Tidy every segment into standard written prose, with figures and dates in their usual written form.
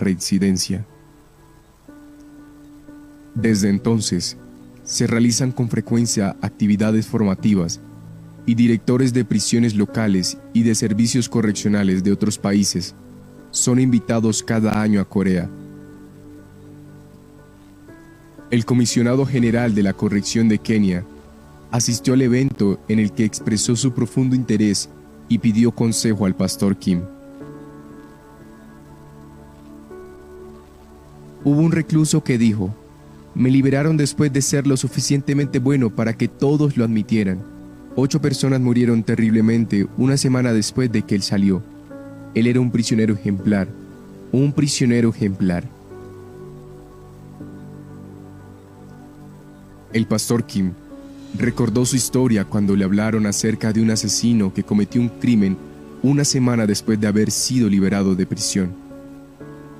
reincidencia. Desde entonces, se realizan con frecuencia actividades formativas y directores de prisiones locales y de servicios correccionales de otros países son invitados cada año a Corea. El comisionado general de la corrección de Kenia asistió al evento en el que expresó su profundo interés y pidió consejo al pastor Kim. Hubo un recluso que dijo: "Me liberaron después de ser lo suficientemente bueno para que todos lo admitieran. 8 personas murieron terriblemente una semana después de que él salió. Él era un prisionero ejemplar, un prisionero ejemplar". El pastor Kim recordó su historia cuando le hablaron acerca de un asesino que cometió un crimen una semana después de haber sido liberado de prisión.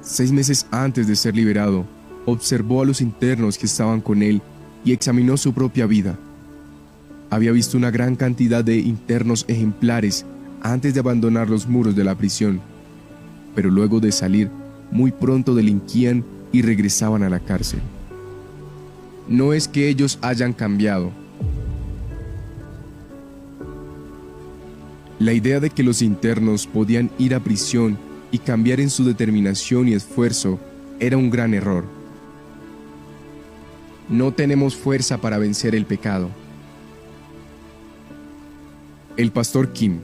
6 meses antes de ser liberado, observó a los internos que estaban con él y examinó su propia vida. Había visto una gran cantidad de internos ejemplares antes de abandonar los muros de la prisión, pero luego de salir, muy pronto delinquían y regresaban a la cárcel. No es que ellos hayan cambiado. La idea de que los internos podían ir a prisión y cambiar en su determinación y esfuerzo era un gran error. No tenemos fuerza para vencer el pecado. El pastor Kim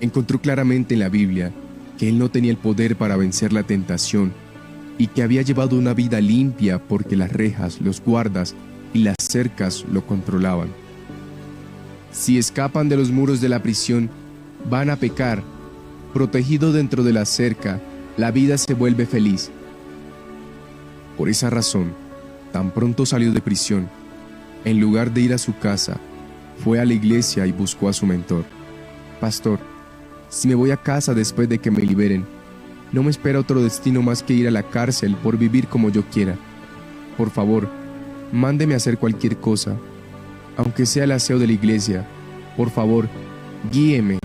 encontró claramente en la Biblia que él no tenía el poder para vencer la tentación y que había llevado una vida limpia porque las rejas, los guardas y las cercas lo controlaban. Si escapan de los muros de la prisión, van a pecar. Protegido dentro de la cerca, la vida se vuelve feliz. Por esa razón, tan pronto salió de prisión, en lugar de ir a su casa, fue a la iglesia y buscó a su mentor. «Pastor, si me voy a casa después de que me liberen, no me espera otro destino más que ir a la cárcel por vivir como yo quiera. Por favor, mándeme a hacer cualquier cosa, aunque sea el aseo de la iglesia. Por favor, guíeme».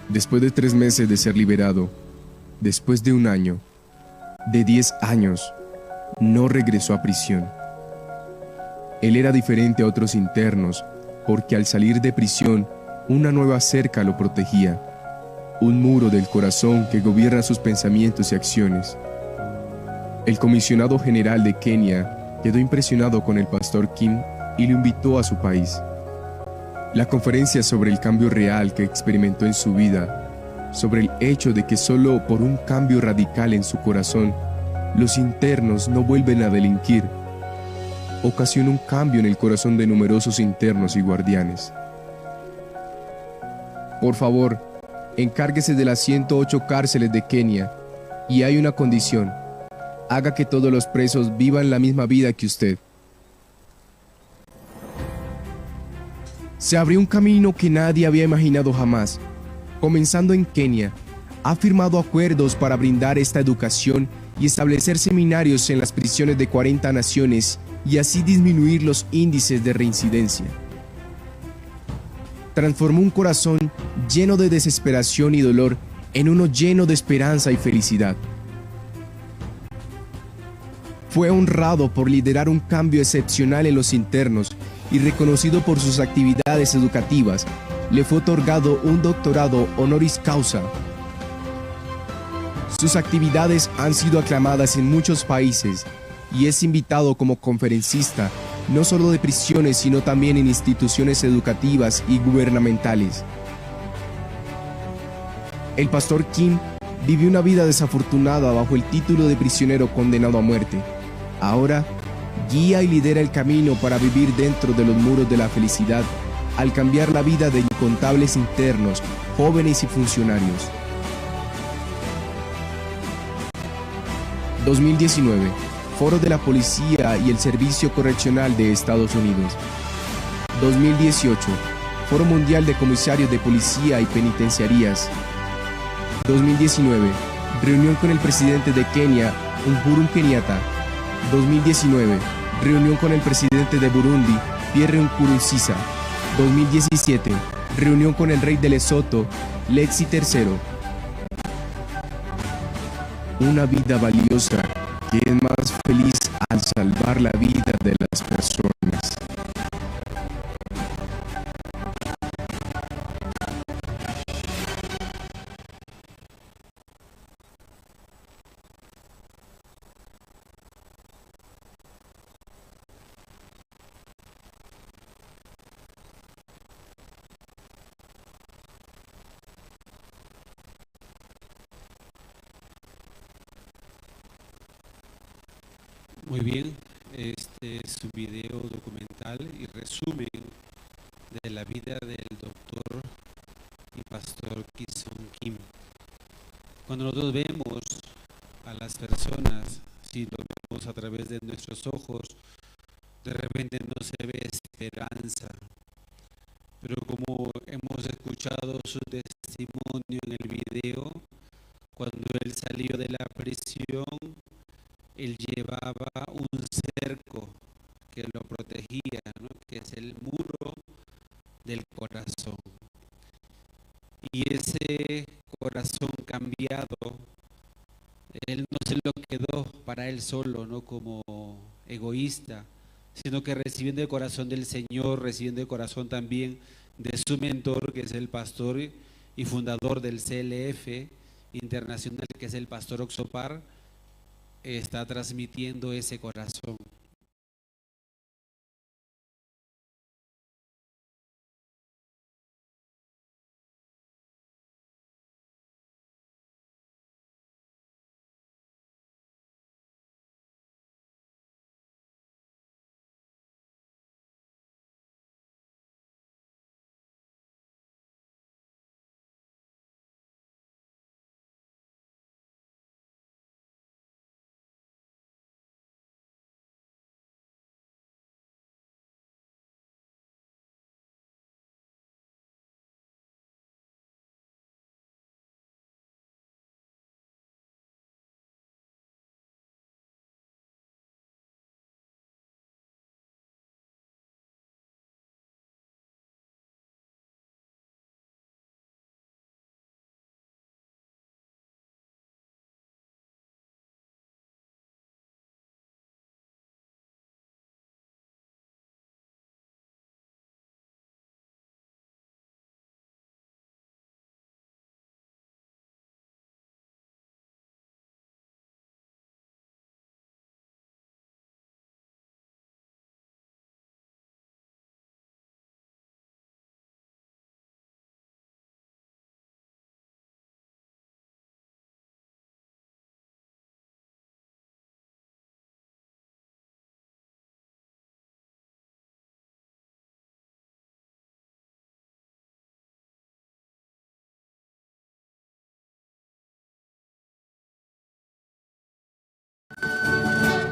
Después de 3 meses de ser liberado, después de 1 año, de 10 años, no regresó a prisión. Él era diferente a otros internos porque al salir de prisión, una nueva cerca lo protegía, un muro del corazón que gobierna sus pensamientos y acciones. El comisionado general de Kenia quedó impresionado con el pastor Kim y lo invitó a su país. La conferencia sobre el cambio real que experimentó en su vida, sobre el hecho de que solo por un cambio radical en su corazón, los internos no vuelven a delinquir, ocasionó un cambio en el corazón de numerosos internos y guardianes. Por favor, encárguese de las 108 cárceles de Kenia, y hay una condición: haga que todos los presos vivan la misma vida que usted. Se abrió un camino que nadie había imaginado jamás. Comenzando en Kenia, ha firmado acuerdos para brindar esta educación y establecer seminarios en las prisiones de 40 naciones y así disminuir los índices de reincidencia. Transformó un corazón lleno de desesperación y dolor en uno lleno de esperanza y felicidad. Fue honrado por liderar un cambio excepcional en los internos y reconocido por sus actividades educativas. Le fue otorgado un doctorado honoris causa. Sus actividades han sido aclamadas en muchos países y es invitado como conferencista no solo de prisiones sino también en instituciones educativas y gubernamentales. El pastor Kim vivió una vida desafortunada bajo el título de prisionero condenado a muerte. Ahora guía y lidera el camino para vivir dentro de los muros de la felicidad al cambiar la vida de incontables internos, jóvenes y funcionarios. 2019. Foro de la Policía y el Servicio Correccional de Estados Unidos. 2018. Foro Mundial de Comisarios de Policía y Penitenciarías. 2019. Reunión con el presidente de Kenia, Uhuru Kenyatta. 2019. Reunión con el presidente de Burundi, Pierre Nkurunziza. 2017. Reunión con el rey de Lesoto, Letsi III. una vida valiosa que es más feliz al salvar la vida de las personas. Muy bien, este es un video documental y resumen de la vida del doctor y pastor Ki-Sung Kim. Cuando nosotros vemos a las personas, si lo vemos a través de nuestros ojos, de repente no se ve esperanza. Pero como hemos escuchado su testimonio en el video, cuando él salió de la prisión, él llevaba un cerco que lo protegía, ¿no? Que es el muro del corazón. Y ese corazón cambiado, él no se lo quedó para él solo, no como egoísta, sino que recibiendo el corazón del Señor, recibiendo el corazón también de su mentor, que es el pastor y fundador del CLF internacional, que es el pastor Oxopar, está transmitiendo ese corazón.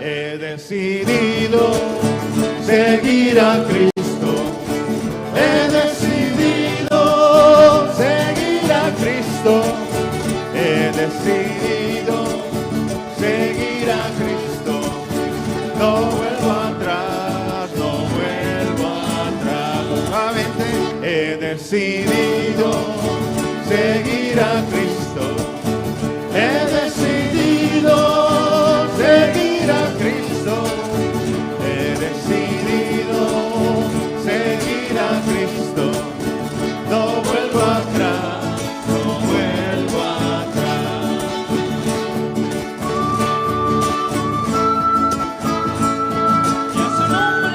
He decidido seguir a Cristo. He decidido seguir a Cristo. He decidido seguir a Cristo. No vuelvo atrás, no vuelvo atrás. Nuevamente he decidido seguir a Cristo. He decidido seguir a Cristo, he decidido seguir a Cristo, no vuelvo atrás, no vuelvo atrás. ¡Y a su nombre!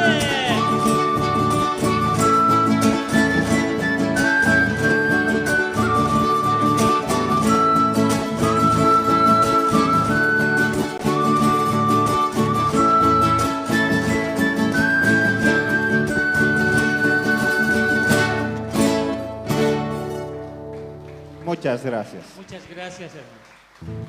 Muchas gracias. Muchas gracias, hermano.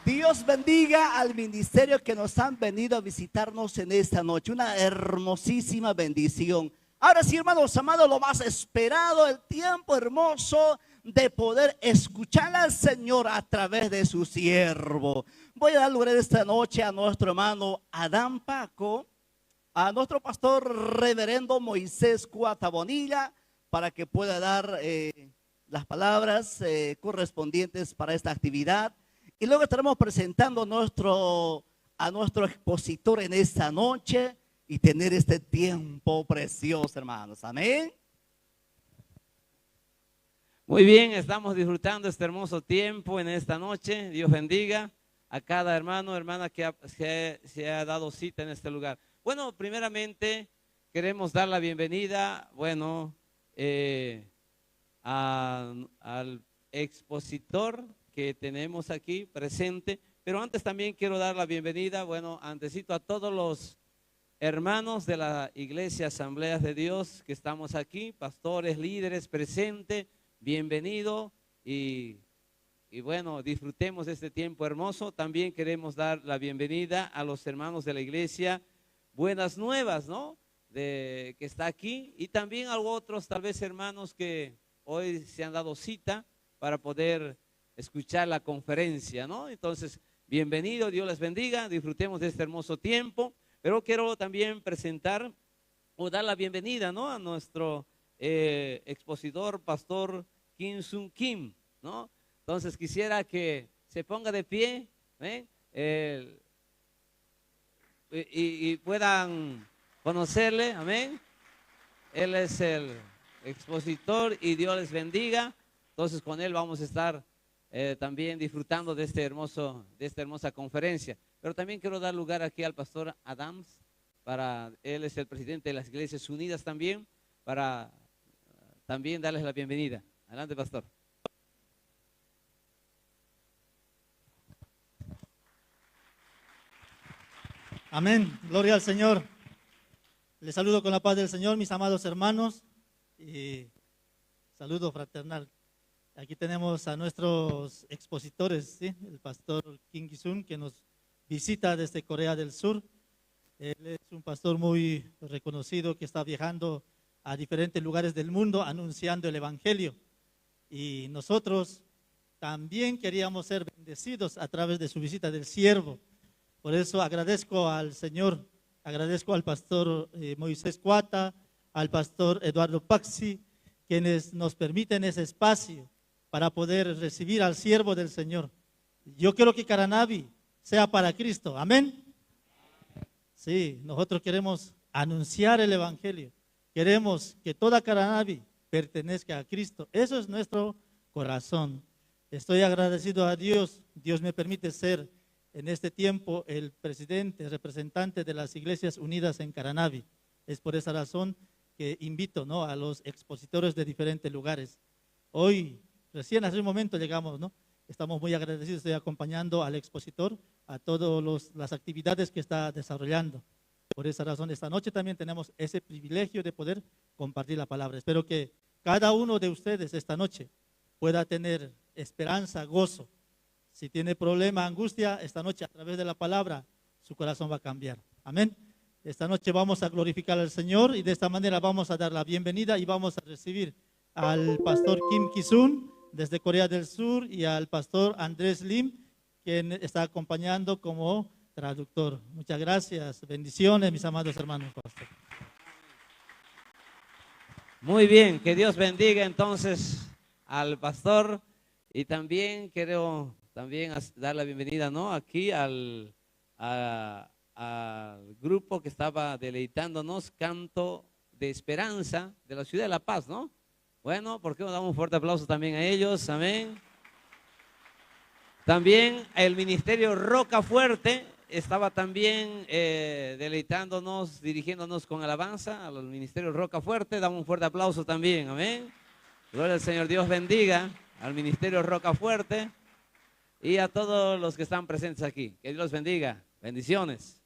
Dios bendiga al ministerio que nos han venido a visitarnos en esta noche. Una hermosísima bendición. Ahora sí, hermanos amados, lo más esperado, el tiempo hermoso de poder escuchar al Señor a través de su siervo. Voy a dar lugar esta noche a nuestro hermano Adán Paco, a nuestro pastor reverendo Moisés Cuata Bonilla, para que pueda dar las palabras correspondientes para esta actividad. Y luego estaremos presentando a nuestro expositor en esta noche y tener este tiempo precioso, hermanos. Amén. Muy bien, estamos disfrutando este hermoso tiempo en esta noche. Dios bendiga a cada hermano, hermana que se ha dado cita en este lugar. Bueno, primeramente queremos dar la bienvenida, bueno, al expositor que tenemos aquí presente, pero antes también quiero dar la bienvenida, bueno, antesito a todos los hermanos de la Iglesia Asambleas de Dios que estamos aquí, pastores, líderes presentes, bienvenido y bueno, disfrutemos de este tiempo hermoso. También queremos dar la bienvenida a los hermanos de la Iglesia Buenas Nuevas, ¿no? Que está aquí, y también a otros tal vez hermanos que hoy se han dado cita para poder escuchar la conferencia, ¿no? Entonces, bienvenido, Dios les bendiga, disfrutemos de este hermoso tiempo. Pero quiero también presentar o dar la bienvenida, ¿no?, a nuestro expositor, pastor Kim-Sun Kim, ¿no? Entonces quisiera que se ponga de pie, y puedan conocerle, amén. Él es el expositor y Dios les bendiga. Entonces con él vamos a estar también disfrutando de esta hermosa conferencia. Pero también quiero dar lugar aquí al pastor Adams, él es el presidente de las Iglesias Unidas también, para también darles la bienvenida. Adelante, pastor. Amén, gloria al Señor. Les saludo con la paz del Señor, mis amados hermanos, y saludo fraternal. Aquí tenemos a nuestros expositores, ¿sí? El pastor Kim Ki-sun, que nos visita desde Corea del Sur. Él es un pastor muy reconocido que está viajando a diferentes lugares del mundo anunciando el Evangelio. Y nosotros también queríamos ser bendecidos a través de su visita del siervo. Por eso agradezco al Señor, agradezco al pastor Moisés Cuata, al pastor Eduardo Paxi, quienes nos permiten ese espacio para poder recibir al siervo del Señor. Yo quiero que Caranavi sea para Cristo, amén. Sí, nosotros queremos anunciar el Evangelio, queremos que toda Caranavi pertenezca a Cristo. Eso es nuestro corazón. Estoy agradecido a Dios. Dios me permite ser en este tiempo el presidente, representante de las Iglesias Unidas en Caranavi. Es por esa razón que invito, ¿no?, a los expositores de diferentes lugares. Hoy, recién hace un momento llegamos, ¿no? Estamos muy agradecidos, estoy acompañando al expositor a todas las actividades que está desarrollando. Por esa razón, esta noche también tenemos ese privilegio de poder compartir la palabra. Espero que cada uno de ustedes esta noche pueda tener esperanza, gozo. Si tiene problema, angustia, esta noche a través de la palabra, su corazón va a cambiar. Amén. Esta noche vamos a glorificar al Señor y de esta manera vamos a dar la bienvenida y vamos a recibir al pastor Kim Ki-sun desde Corea del Sur y al pastor Andrés Lim, quien está acompañando como traductor. Muchas gracias. Bendiciones, mis amados hermanos, pastor. Muy bien, que Dios bendiga entonces al pastor, y también quiero dar la bienvenida, ¿no?, aquí al grupo que estaba deleitándonos, Canto de Esperanza de la ciudad de La Paz, ¿no? Bueno, ¿por qué no damos un fuerte aplauso también a ellos? Amén. También el Ministerio Roca Fuerte estaba también deleitándonos, dirigiéndonos con alabanza al Ministerio Roca Fuerte. Damos un fuerte aplauso también, amén. Gloria al Señor, Dios bendiga al Ministerio Roca Fuerte y a todos los que están presentes aquí. Que Dios los bendiga. Bendiciones.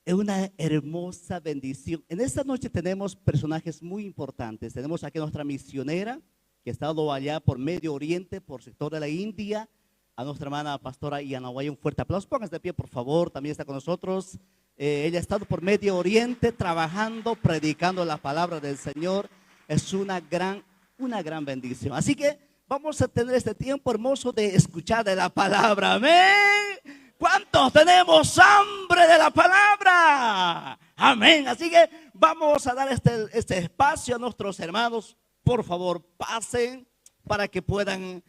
Es una hermosa bendición. En esta noche tenemos personajes muy importantes. Tenemos aquí a nuestra misionera, que ha estado allá por Medio Oriente, por sector de la India, a nuestra hermana pastora Yanahuay. Un fuerte aplauso. Pónganse de pie, por favor. También está con nosotros. Ella ha estado por Medio Oriente trabajando, predicando la palabra del Señor. Es una gran bendición. Así que vamos a tener este tiempo hermoso de escuchar de la palabra. Amén. ¿Cuántos tenemos hambre de la palabra? Amén. Así que Vamos a dar este espacio a nuestros hermanos. Por favor, pasen para que puedan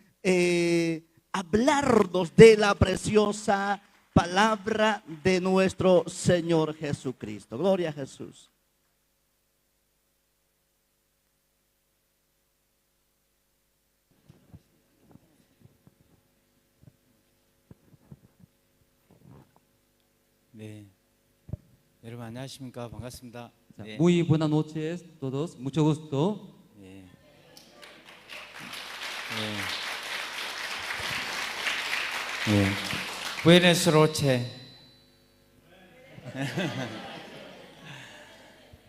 hablarnos de la preciosa palabra de nuestro Señor Jesucristo. Gloria a Jesús. 네, 여러분 안녕하십니까? 반갑습니다. 네. Muy buenas noches todos, mucho gusto. 네. 네. Buenas noches.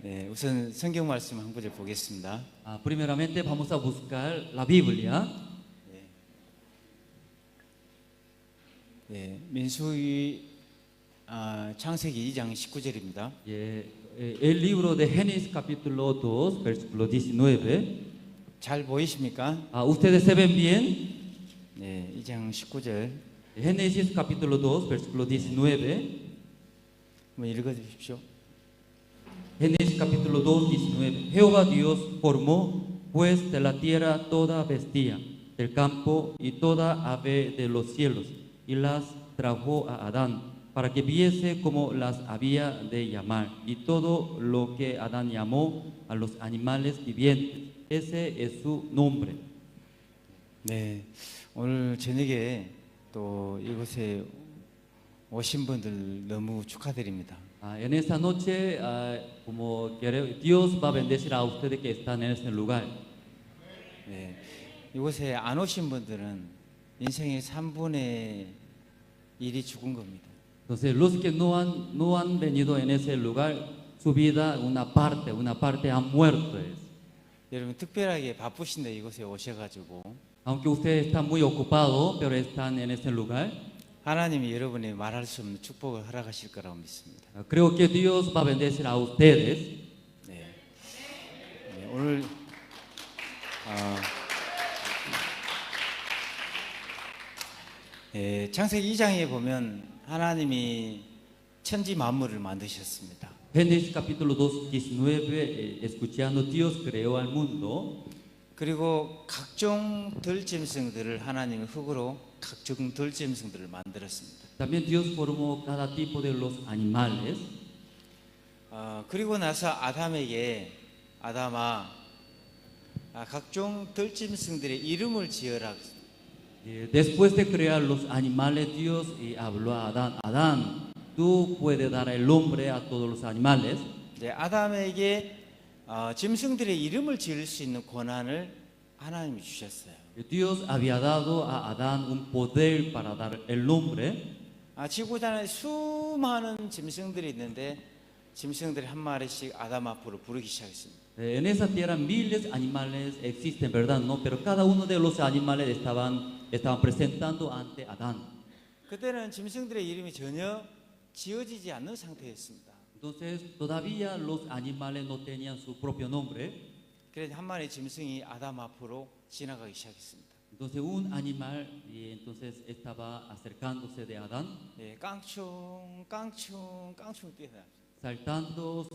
네, 우선 성경 말씀 한 구절 보겠습니다. Primeramente vamos a buscar la Biblia. 네, 민수기 창세기 2장 19절입니다. El libro de Génesis capítulo 2, versículo 19. 잘 보이십니까? ¿Ustedes se ven bien? 네, 2장 19절. Génesis capítulo 2, versículo 19. 한번 읽어 주십시오. Génesis capítulo 2, 19. Jehová Dios formó pues de la tierra toda bestia del campo y toda ave de los cielos y las trajo a Adán para que viese cómo las había de llamar. Y todo lo que Adán llamó a los animales vivientes, ese es su nombre. 네, 오늘 저녁에 또 이곳에 오신 분들 너무 축하드립니다. En esta noche, Dios va a bendecir a ustedes que están en este lugar. 네, 이곳에 안 오신 분들은 인생의 3분의 1이 죽은 겁니다. Entonces, los que no han venido en ese lugar, su vida, una parte ha muerto. 여러분 특별하게 바쁘신데 이곳에 오셔가지고 Aunque ustedes están muy ocupados, pero están en ese lugar, 하나님이 여러분이 말할 수 없는 축복을 허락하실 거라고 믿습니다. creo que Dios va a bendecir a ustedes. 네, 오늘 창세기 2장에 보면 하나님이 천지 만물을 만드셨습니다. Génesis capítulo 2, 19, escuchando Dios creó al mundo. 그리고 각종 들짐승들을 하나님이 흙으로 각종 들짐승들을 만들었습니다. También Dios formó cada tipo de los animales. 그리고 나서 아담아 각종 들짐승들의 이름을 지어라. Después de crear los animales, Dios habló a Adán. Adán, tú puedes dar el nombre a todos los animales. 이제 아담에게 짐승들의 이름을 지을 수 있는 권한을 하나님이 주셨어요. Dios había dado a Adán un poder para dar el nombre. 지구단에 수많은 짐승들이 있는데 짐승들이 한 마리씩 아담 앞으로 부르기 시작했습니다. En esa tierra miles de animales existen, ¿verdad? No, pero cada uno de los animales estaban presentando ante Adán. 그때는 짐승들의 이름이 전혀 지어지지 않는 상태였습니다. Entonces todavía los animales no tenían su propio nombre. 그래서 한 마리 짐승이 아담 앞으로 지나가기 시작했습니다. Entonces un animal entonces estaba acercándose de Adán. 깡충 뛰어나요. saltando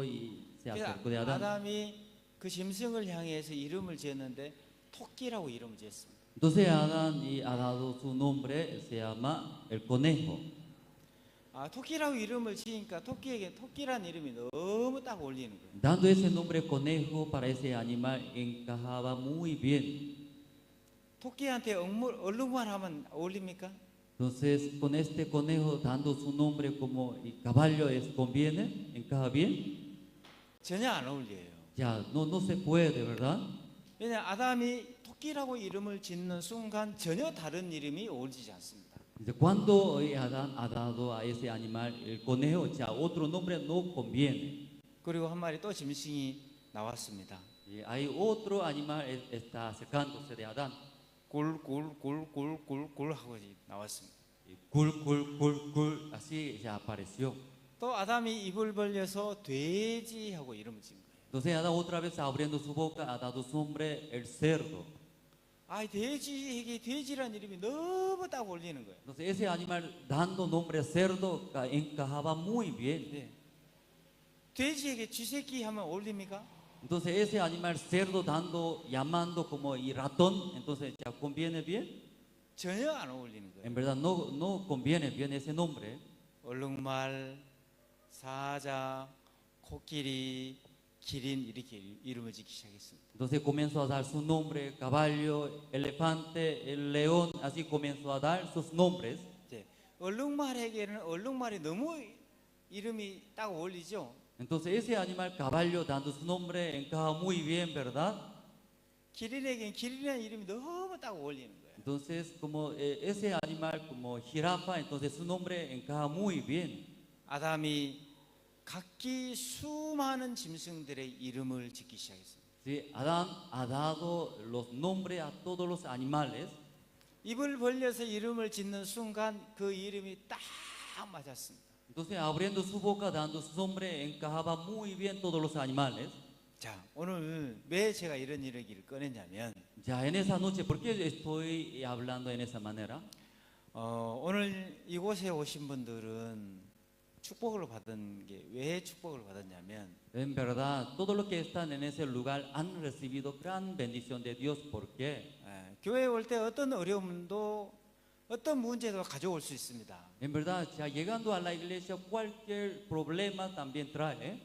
y se acercó de Adán. 아담이 그 짐승을 향해서 이름을 지었는데 토끼라고 이름을 지었습니다. Entonces Adán ha dado su nombre, se llama el conejo. 토끼라고 이름을 지으니까 토끼에게 토끼란 이름이 너무 딱 어울리는 거예요. Dando ese nombre conejo para ese animal encajaba muy bien. 토끼한테 얼룩말 하면 어울립니까? Entonces con este conejo dando su nombre como caballo conviene, encaja bien. 전혀 안 어울려요. Ya no se puede, ¿verdad? 왜냐 아담이 토끼라고 이름을 짓는 순간 전혀 다른 이름이 어울리지 않습니다. Cuando Adán ha dado a ese animal el conejo, ya otro nombre no conviene. 그리고 한 마리 또 짐승이 나왔습니다. Hay otro animal está acercándose de Adán. 굴 하고 나왔습니다. 굴 así se apareció. 또 아담이 입을 벌려서 돼지하고 이름을 지은 거예요. Entonces Adán otra vez abriendo su boca ha dado su nombre el cerdo. 돼지에게 돼지란 이름이 너무 딱 어울리는 거예요. Entonces ese animal dando nombre cerdo encajaba muy bien. 네. 돼지에게 쥐새끼 하면 어울립니까? Entonces ese animal cerdo dando, llamando como y ratón, entonces ya conviene bien. 전혀 안 어울리는 거예요. En verdad no conviene bien ese nombre. 얼룩말, 사자, 코끼리, 기린 이렇게 이름을 짓기 시작했습니다. Entonces comenzó a dar su nombre, caballo, elefante, el león, así comenzó a dar sus nombres. 이제 얼룩말에게는 얼룩말이 너무 이름이 딱 어울리죠. Entonces ese animal caballo dando su nombre encaja muy bien, ¿verdad? 기린에게는 기린이라는 이름이 너무 딱 어울리는 거예요. Entonces como ese animal como jirafa, entonces su nombre encaja muy bien. 아담이 각기 수많은 짐승들의 이름을 짓기 시작했습니다. Sí, Adán ha dado los nombres a todos los animales. 입을 벌려서 이름을 짓는 순간 그 이름이 딱 맞았습니다. Entonces abriendo su boca, dando su nombre, encajaba muy bien todos los animales. 자, 오늘 왜 제가 이런 이야기를 꺼냈냐면 Ya en esa noche, ¿por qué estoy hablando en esa manera? 오늘 이곳에 오신 분들은 축복을 받은 게 왜 축복을 받았냐면 En verdad, todos los que están en ese lugar han recibido gran bendición de Dios. ¿Por qué? 교회에 올 때 어떤 어려움도 어떤 문제도 가져올 수 있습니다. En verdad, ya llegando a la iglesia, cualquier problema también trae.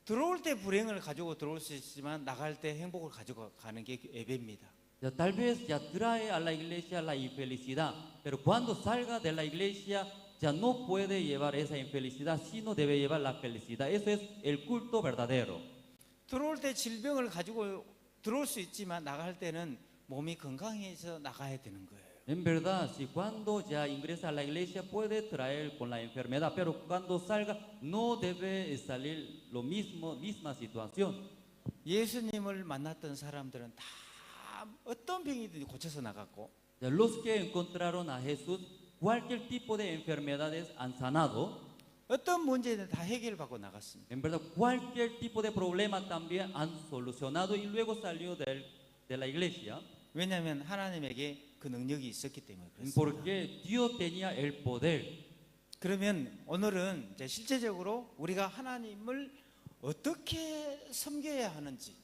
들어올 때 불행을 가지고 들어올 수 있지만 나갈 때 행복을 가지고 가는 게 예배입니다. Ya, tal vez ya trae a la iglesia la infelicidad, pero cuando salga de la iglesia ya no puede llevar esa infelicidad, sino debe llevar la felicidad. Eso es el culto verdadero. 들어올 때 질병을 가지고 들어올 수 있지만 나갈 때는 몸이 건강해서 나가야 되는 거예요. En verdad, si cuando ya ingresa a la iglesia puede traer con la enfermedad, pero cuando salga no debe salir lo mismo, misma situación. 예수님을 만났던 사람들은 다 어떤 병이든 고쳐서 나갔고 Ya, los que encontraron a Jesús, cualquier tipo de enfermedades han sanado. 어떤 문제든 다 해결받고 나갔습니다. En verdad, cualquier tipo de problema también han solucionado y luego salió de la iglesia. 왜냐하면 하나님에게 그 능력이 있었기 때문에 그렇습니다. Porque Dios tenía el poder. 그러면 오늘은 이제 실제적으로 우리가 하나님을 어떻게 섬겨야 하는지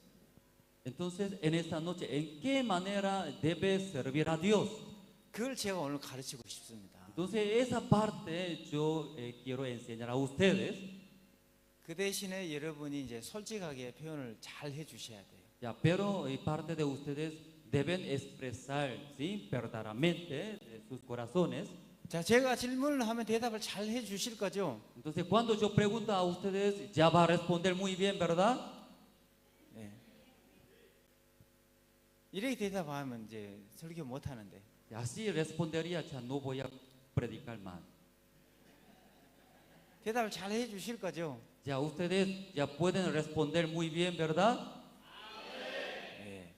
Entonces, en esta noche, ¿en qué manera debe servir a Dios? 그걸 제가 오늘 가르치고 싶습니다. Entonces, esa parte yo quiero enseñar a ustedes. 그 대신에 여러분이 이제 솔직하게 표현을 잘 해주셔야 돼요. Ya, pero parte de ustedes deben expresar, ¿sí? Verdaderamente sus corazones. 자, 제가 질문을 하면 대답을 잘 해주실 거죠? Entonces, cuando yo pregunto a ustedes, ya va a responder muy bien, ¿verdad? 예. 이렇게 대답하면 이제 설교 못 하는데. Y así respondería, ya no voy a predicar más. 대답을 잘 해주실 거죠? Ya ustedes ya pueden responder muy bien, ¿verdad? 예.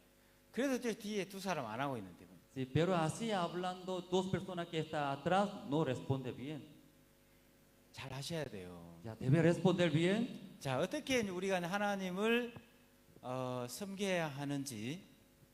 그래도 저 뒤에 두 사람 안 하고 있는데. Sí, pero así hablando, dos personas que están atrás no responde bien. 잘 하셔야 돼요. Ya debe responder bien. 자, 어떻게 우리가 하나님을 섬겨야 하는지,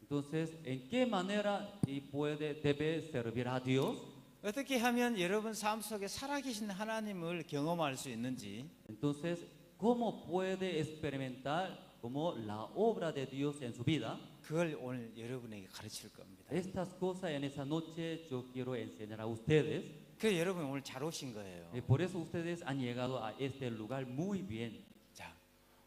Entonces, ¿en qué manera debe servir a Dios? 어떻게 하면 여러분 삶 속에 살아계신 하나님을 경험할 수 있는지, Entonces, ¿cómo puede experimentar como la obra de Dios en su vida? 그걸 오늘 여러분에게 가르칠 겁니다. Estas cosas en esa noche yo quiero enseñar a ustedes. 그래서 여러분 오늘 잘 오신 거예요. Y por eso ustedes han llegado a este lugar muy bien. 자,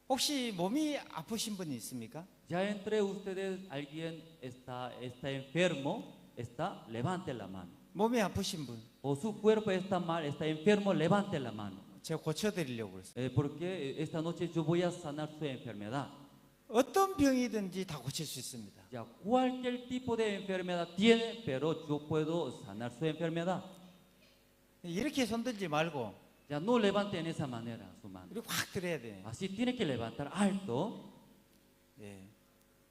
혹시 몸이 아프신 분이 있습니까? Ya entre ustedes alguien está enfermo, levante la mano. 몸이 아프신 분, O su cuerpo está mal, está enfermo, levante la mano. 제가 고쳐드리려고 그랬어요. Porque esta noche yo voy a sanar su enfermedad. 어떤 병이든지 다 고칠 수 있습니다. Ya cualquier tipo de enfermedad tiene, pero yo puedo sanar su enfermedad. 이렇게 손들지 말고 Ya no levante en esa manera su mano. 우리 확 들어야 돼. Así tiene que levantar alto. 예.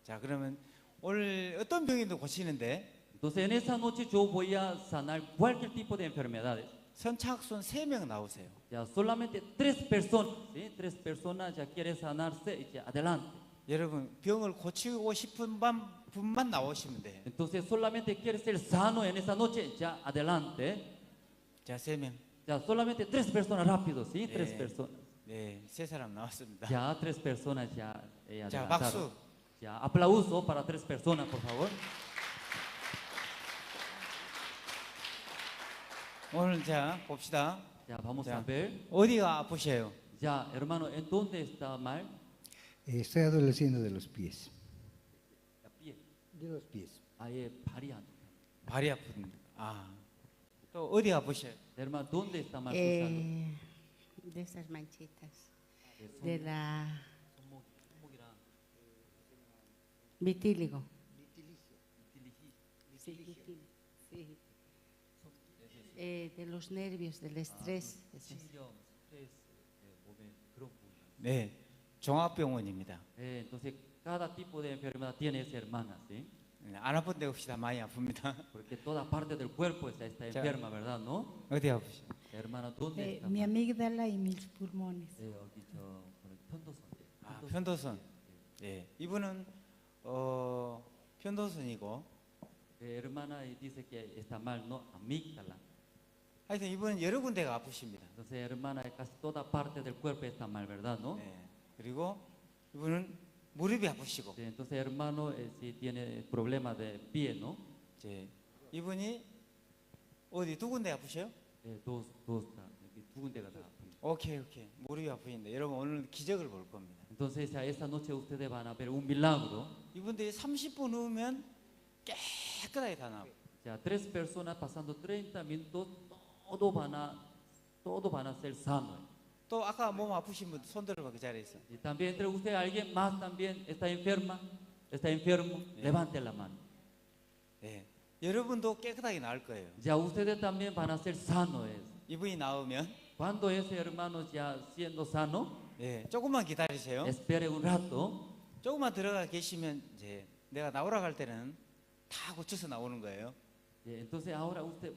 자, 그러면 오늘 어떤 병이든 고치는데 Entonces en esa noche yo voy a sanar cualquier tipo de enfermedades. 선착순 3명 나오세요. Ya solamente 3 personas, ¿sí? 3 personas ya quieren sanarse, ya adelante. 여러분 병을 고치고 싶은 분만 나오시면 돼요. Entonces solamente quiere ser sano en esa noche, ya adelante. 자, 3명. Ya solamente 3 personas rápido, ¿sí? 3 예. personas. 네, 세 사람 나왔습니다. Ya, 3 personas ya 자, adelantaron. 박수. Ya, aplauso para 3 personas, por favor. 오늘 자 봅시다. Ya, vamos Ya. a ver. 어디가 아프세요? Ya, hermano, ¿en dónde está mal? Estoy adoleciendo de los pies. La pie. De los pies. Ahí, 발이 안. 발이 아픈. 또 어디 아프세요? Hermano, ¿dónde está mal su salud? De esas manchitas, Eh, son- de la 손목이랑 vitíligo. Sí, sí. De los nervios, del estrés. es eso. 신경, 스트레스, 몸에 그런 부분. 네, 종합병원입니다. Entonces, cada tipo de enfermedad tiene esa hermana, ¿sí? 네, 안 아픈 데 없이 다 많이 아픕니다. Porque toda parte del cuerpo está Ya. enferma, ¿verdad? ¿No? 어디 아프세요? Hermana, ¿dónde está Mi mal? amígdala y mis pulmones. 여기 저 편도선. 편도선. 예, 이분은 편도선이고, Hermana dice que está mal, ¿no? Amígdala. 하여튼 이분은 여러 군데가 아프십니다. Entonces, hermana, casi toda parte del cuerpo está mal, ¿verdad? ¿no? 네, 그리고 이분은 무릎이 아프시고, Sí, entonces, hermano, si tiene problema de pie, ¿no? 이제 이분이 어디 두 군데 아프셔요? dos, 여기 두 군데가 다 아픕니다. 오케이. 무릎이 아프신데 여러분 오늘 기적을 볼 겁니다. Entonces, esta noche ustedes van a ver un milagro. 이분들이 30분 후면 깨끗하게 다 나고, O sea, 3 personas pasando 30 minutos, todo van a ser sanos. 또 아까 몸 아프신 분 손 들어봐 그 자리에 있어. Y también entre ustedes alguien más también está enfermo, levante la mano. 네, 여러분도 깨끗하게 나을 거예요. Ya ustedes también van a ser sanos. 이분이 나오면 Cuando ese hermano ya siendo sano, 네, 조금만 기다리세요. espere un rato. 조금만 들어가 계시면 이제 내가 나오라 할 때는 다 고쳐서 나오는 거예요. Entonces ahora usted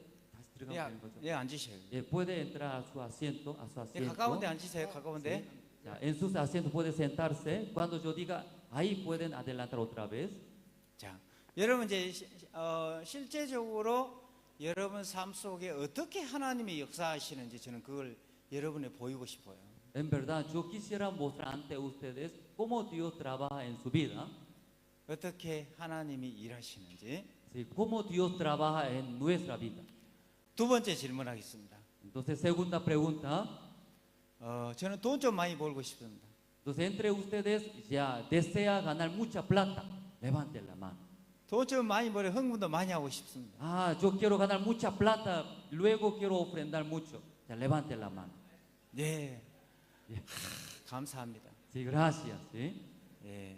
앉으셔요. puede entrar a su asiento, 가까운 데 앉으세요. 가까운 데. Ya, en sus asientos puede sentarse. Cuando yo diga, ahí pueden adelantar otra vez. 자, 여러분 이제 실제적으로 여러분 삶 속에 어떻게 하나님이 역사하시는지 저는 그걸 여러분에 보이고 싶어요. En verdad, yo quisiera mostrar ante ustedes cómo Dios trabaja en su vida. 어떻게 하나님이 일하시는지. Sí, cómo Dios trabaja en nuestra vida. 두 번째 질문하겠습니다. Entonces, segunda pregunta. 저는 돈 좀 많이 벌고 싶습니다. Entonces, entre ustedes ya desea ganar mucha plata. Levanten la mano. 돈 좀 많이 벌어 흥분도 많이 하고 싶습니다. Yo quiero ganar mucha plata, luego quiero ofrendar mucho. Ya, levanten la mano. 네. 감사합니다. Sí, gracias. ¿sí? 예.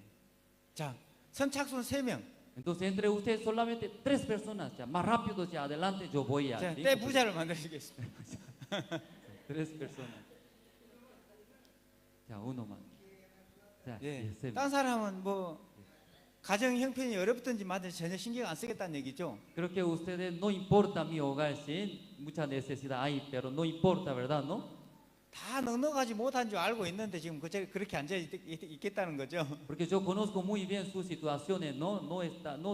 자, 선착순 3명. Entonces, entre ustedes solamente 3 personas. Ya, más rápido, ya adelante, yo voy a. 자, ¿sí? 때 부자를 만드시겠습니다. 3 personas. 자, uno más. 자, 예. 세 명. 딴 사람은 뭐 가정 형편이 어렵든지 말든지 전혀 신경 안 쓰겠다는 얘기죠. Creo que ustedes no importa mi hogar, sí, mucha necesidad hay, pero no importa, ¿verdad? ¿No? 다 넉넉하지 못한 줄 알고 있는데 지금 그렇게 앉아 있겠다는 거죠. Porque yo conozco muy bien sus situaciones, no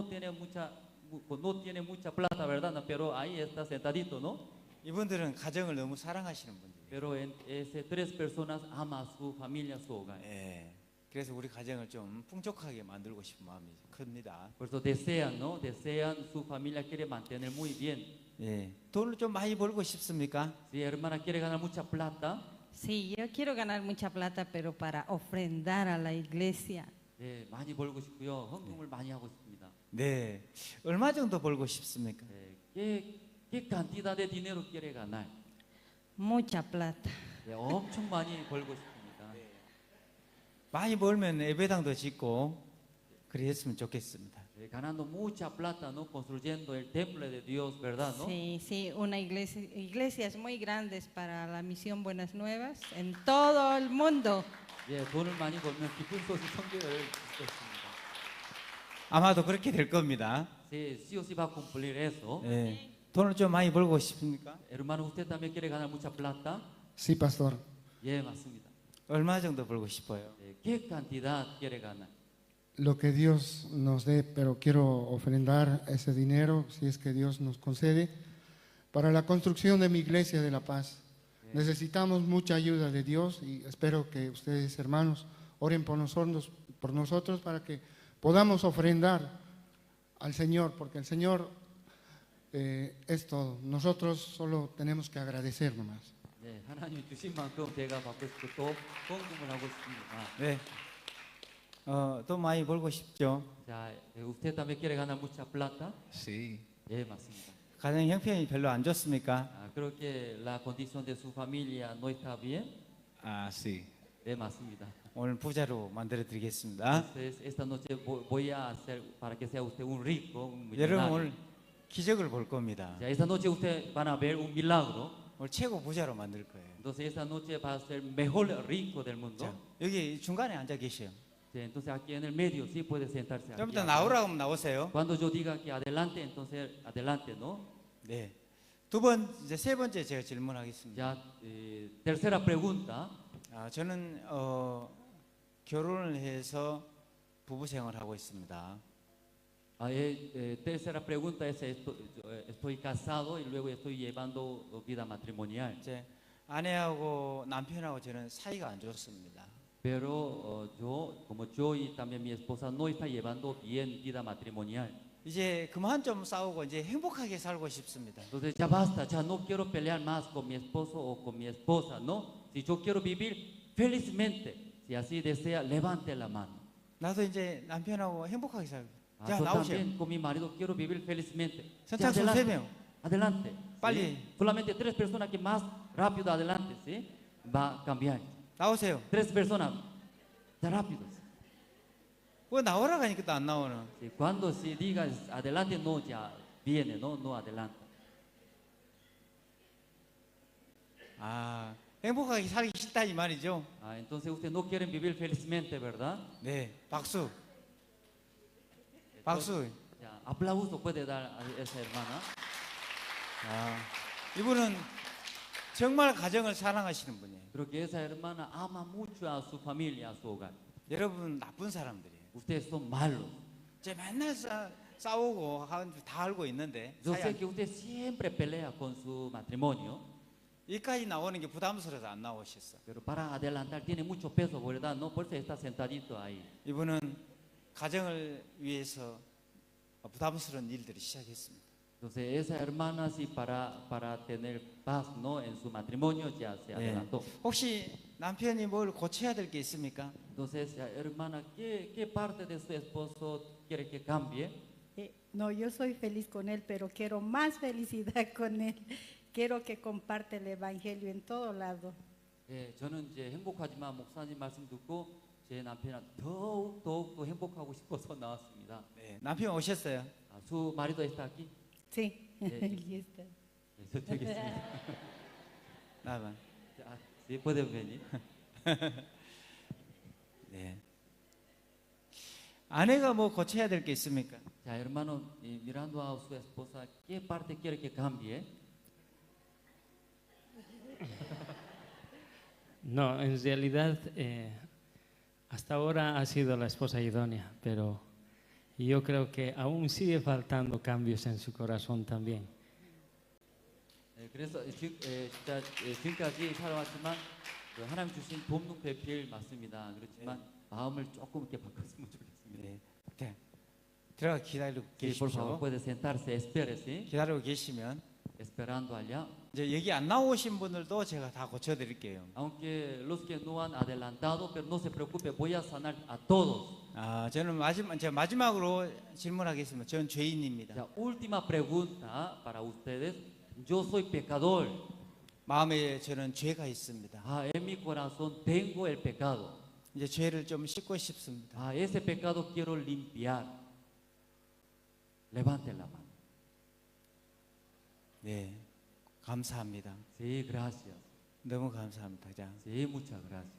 tiene mucha plata, ¿verdad? No, pero ahí está sentadito, ¿no? 이분들은 가정을 너무 사랑하시는 분들이에요. Pero esas 3 personas ama a su familia, su hogar. 예. 그래서 우리 가정을 좀 풍족하게 만들고 싶은 마음이 큽니다. Por eso desean, ¿no? Desean su familia quiere mantener muy bien. 예. 돈을 좀 많이 벌고 싶습니까? Si hermana quiere ganar mucha plata, Sí, yo quiero ganar mucha plata, pero para ofrendar a la iglesia. 많이 벌고 싶고요. 헌금을 많이 하고 싶습니다. 네. 얼마 정도 벌고 싶습니까? ¿Qué cantidad de dinero quiere ganar? Mucha plata. 엄청 많이 벌고 싶습니다. 많이 벌면 예배당도 짓고 그랬으면 좋겠습니다. Ganando mucha plata, ¿no? Construyendo el templo de Dios, ¿verdad? ¿no? Sí, una iglesias muy grandes para la misión Buenas Nuevas en todo el mundo. 돈을 많이 벌면 기쁜 소식 선교를 듣겠습니다. 아마도 그렇게 될 겁니다. Sí o sí va a cumplir eso. 예. 돈을 좀 많이 벌고 싶습니까? Hermano, ¿usted también quiere ganar mucha plata? Sí, pastor. 예, 맞습니다. 얼마 정도 벌고 싶어요? ¿Qué cantidad quiere ganar? Lo que Dios nos dé, pero quiero ofrendar ese dinero, si es que Dios nos concede, para la construcción de mi iglesia de La Paz. Necesitamos mucha ayuda de Dios y espero que ustedes, hermanos, oren por nosotros para que podamos ofrendar al Señor, porque el Señor es todo. Nosotros solo tenemos que agradecer nomás. 네, 하나님이 주신 만큼 제가 받고 싶고 또 헌금을 하고 싶습니다. 네. 또 많이 벌고 싶죠. 자, usted también quiere ganar mucha plata? Sí. 예, 맞습니다. 가정 형편이 별로 안 좋습니까? Creo que la condición de su familia no está bien. Ah, sí. 네, 맞습니다. 오늘 부자로 만들어 드리겠습니다. Entonces, esta noche voy a hacer para que sea usted un rico, un 여러분 millonario. 오늘 기적을 볼 겁니다. Ya, esta noche usted van a ver un milagro. 오늘 최고 부자로 만들 거예요. Entonces, esta noche va a ser mejor rico del mundo. 자, 여기 중간에 앉아 계세요. Sí, entonces, aquí en el medio, sí puede sentarse. 좀 Aquí, 이따 나오라고 하면 나오세요. Cuando yo diga que adelante, entonces adelante, ¿no? 네. 이제 세 번째 제가 질문하겠습니다. Ya, tercera pregunta. 저는 결혼을 해서 부부 생활하고 있습니다. Tercera pregunta es, estoy casado y luego estoy llevando vida matrimonial. 이제 아내하고 남편하고 저는 사이가 안 좋습니다. Pero como yo y también mi esposa no está llevando bien vida matrimonial. 이제 그만 좀 싸우고 이제 행복하게 살고 싶습니다. Entonces ya basta, ya no quiero pelear más con mi esposo o con mi esposa, ¿no? Si yo quiero vivir felizmente, si así desea, levante la mano. 나도 이제 남편하고 행복하게 살고. 자, Yo 나오세요. también con mi marido quiero vivir felizmente. 선착순 Ya, 3명. adelante. 빨리. ¿Sí? Solamente 3 personas que más rápido adelante, ¿sí? Va a cambiar. 나오세요. 3 personas. Ya rápido. 왜 나오라고 하니까 또 안 나오는? Sí, cuando si digas adelante, no, ya viene, no, no adelante. 행복하게 살기 싫다 이 말이죠. Entonces usted no quieren vivir felizmente, ¿verdad? 네, 박수. 박수. Ya, aplauso puede dar a esa hermana. 이분은 정말 가정을 사랑하시는 분이에요. Creo que esa hermana ama mucho a su familia, a su hogar. 여러분 나쁜 사람들이에요. Ustedes son malos. 제 맨날 싸우고 다 알고 있는데. Yo sé que usted siempre pelea con su matrimonio. 여기까지 나오는 게 부담스러워서 안 나오셨어. Pero para adelantar tiene mucho peso, ¿verdad? No, por eso está sentadito ahí. 이분은 가정을 위해서 부담스러운 일들을 시작했습니다. Entonces esa hermana sí para tener paz, ¿no? En su matrimonio ya se adelantó. 혹시 남편이 뭘 고쳐야 될 게 있습니까? Entonces, hermana, ¿qué parte de su esposo quiere que cambie? No, yo soy feliz con él, pero quiero más felicidad con él. Quiero que comparte el evangelio en todo lado. 저는 이제 행복하지만 목사님 말씀 듣고 제 남편은 더욱 더 행복하고 싶어서 나왔습니다. 네, 남편 오셨어요? Su marido está aquí. Sí, 네. ahí está. 저쪽에 있습니다. 나만. Sí, puede venir. 네. 아내가 뭐 고쳐야 될 게 있습니까? Ya, hermano, mirando a su esposa, ¿qué parte quiere que cambie? No, en realidad hasta ahora ha sido la esposa idónea, pero yo creo que aún sigue faltando cambios en su corazón también. 그래서 진짜 지금까지 살아왔지만 하나님 주신 돕는 배필 맞습니다. 그렇지만 마음을 조금 이렇게 바꿨으면 좋겠습니다. 네. 들어가 기다리고 Sí, por favor, 계십시오. puede sentarse, espérese. 기다리고 계시면 Esperando allá. 이제 여기 안 나오신 분들도 제가 다 고쳐드릴게요. Aunque los que no han adelantado, pero no se preocupe, voy a sanar a todos. 저는 제가 마지막으로 질문하겠습니다. 저는 죄인입니다. La última pregunta para ustedes. Yo soy pecador. 마음에 저는 죄가 있습니다. En mi corazón tengo el pecado. 이제 죄를 좀 씻고 싶습니다. Ese pecado quiero limpiar. Levante la mano. 네, 감사합니다. Sí, gracias. 너무 감사합니다. 자, Sí, muchas gracias.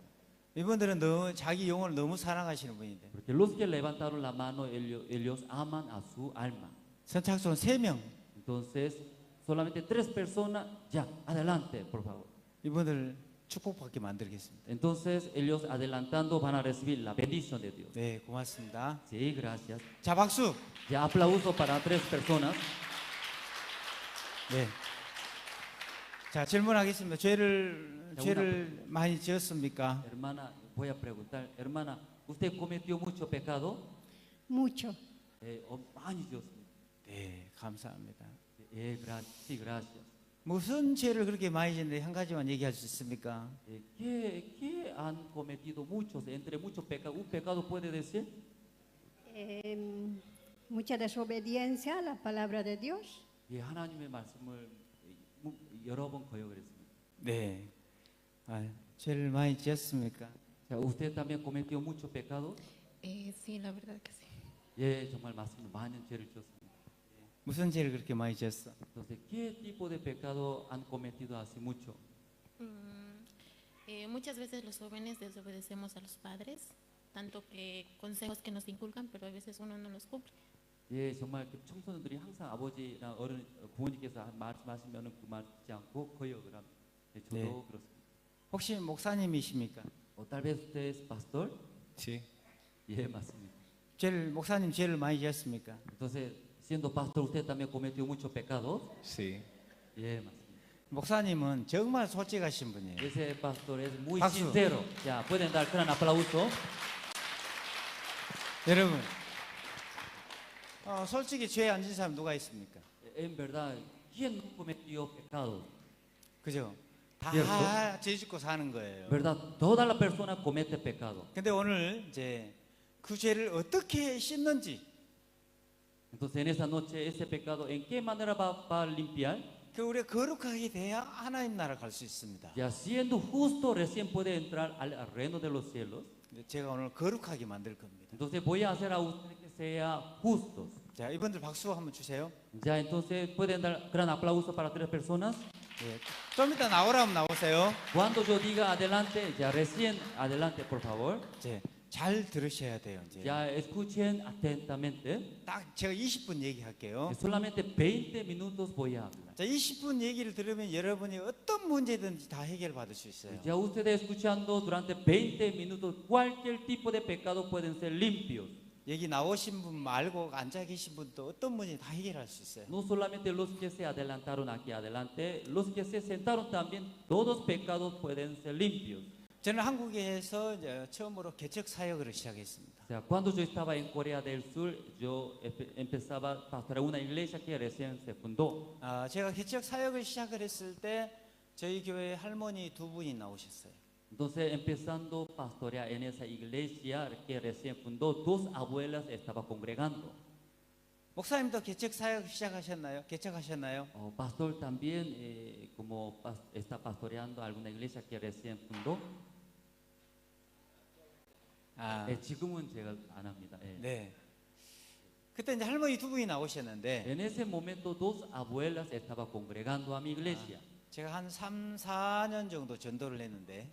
이분들은 너무 자기 영혼을 너무 사랑하시는 분인데. Porque los que levantaron la mano, ellos aman a su alma. 선착순 3명. Entonces, solamente 3 personas, ya, adelante, por favor. 이분들 축복받게 만들겠습니다. Entonces, ellos adelantando van a recibir la bendición de Dios. 네, 고맙습니다. Sí, gracias. 자, 박수. Ya, aplauso para 3 personas. 네. 자, 질문하겠습니다. 죄를 많이 지었습니까? Hermana, voy a preguntar, hermana, ¿usted cometió mucho pecado? Mucho. 많이 지었습니다. 네, 감사합니다. Sí, gracias. 무슨 죄를 그렇게 많이 지었는데 한 가지만 얘기할 수 있습니까? ¿Qué han cometido muchos? Entre muchos pecados, ¿un pecado puede decir? Mucha desobediencia a la palabra de Dios. 예, 하나님의 말씀을 여러 번 거역했습니다. 네. 죄를 많이 지었습니까? 자, ¿usted también cometió mucho pecado? Sí, la verdad que sí. 예, 정말 맞습니다. 많은 죄를 지었습니다. 무슨 죄를 그렇게 많이 지었어? Entonces, ¿qué tipo de pecado han cometido hace mucho? Muchas veces los jóvenes desobedecemos a los padres, tanto que consejos que nos inculcan, pero a veces uno no los cumple. 예, 정말 그 청소년들이 항상 아버지나 어른 부모님께서 말씀하시면 그 말 듣지 않고 거역을 합니다. 예, 저도 네. 그렇습니다. 혹시 목사님이십니까? Tal vez usted es pastor? Sí. 예, 맞습니다. 목사님 죄를 많이 지었습니까? Entonces, siendo pastor, usted también cometió mucho pecado? Sí. 예, 맞습니다. 목사님은 정말 솔직하신 분이에요. Ese pastor es muy 박수. sincero. Ya, pueden dar gran aplauso. 여러분, 솔직히 죄 안 진 사람 누가 있습니까? En verdad, ¿quién no cometió pecado? 그죠? 다 Cierto. 죄 짓고 사는 거예요. ¿Verdad? Toda la persona comete pecado. 근데 오늘 이제 그 죄를 어떻게 씻는지, Entonces, en esa noche, ese pecado, ¿en qué manera va a limpiar? 그 우리가 거룩하게 돼야 하나님 나라 갈 수 있습니다. Ya siendo justo, recién puede entrar al reino de los cielos. 근데 제가 오늘 거룩하게 만들 겁니다. Entonces, voy a hacer a usted que sea justos. 자, 이분들 박수 한번 주세요. Ya, entonces, pueden dar gran aplauso para 3 personas. 예, 좀 이따 나오라면 나오세요. Cuando yo diga adelante, ya recién adelante, por favor. 이제 잘 들으셔야 돼요. 이제 Ya escuchen atentamente. 딱 제가 20분 얘기할게요. Solamente 20 minutos voy a hablar. 자, 20분 얘기를 들으면 여러분이 어떤 문제든지 다 해결 받을 수 있어요. Ya ustedes escuchando durante 20 minutos, cualquier tipo de pecado pueden ser limpios. 여기 나오신 분 말고 앉아 계신 분도 어떤 문제 다 해결할 수 있어요. No solamente los que se adelantaron aquí adelante, los que se sentaron también, todos pecados pueden ser limpios. 저는 한국에서 이제 처음으로 개척 사역을 시작했습니다. O sea, cuando yo estaba en Corea del Sur, yo empezaba a pastorear una iglesia que recién se fundó. 제가 개척 사역을 시작을 했을 때 저희 교회 할머니 두 분이 나오셨어요. Entonces, empezando a pastorear en esa iglesia que recién fundó, 2 abuelas estaban congregando. 목사님도 개척 사역 시작하셨나요? 개척하셨나요? Pastor también, como está pastoreando alguna iglesia que recién fundó. 지금은 제가 안 합니다. 네. 그때 이제 할머니 두 분이 나오셨는데 En ese momento 2 abuelas estaban congregando a mi iglesia. 제가 한 3, 4년 정도 전도를 했는데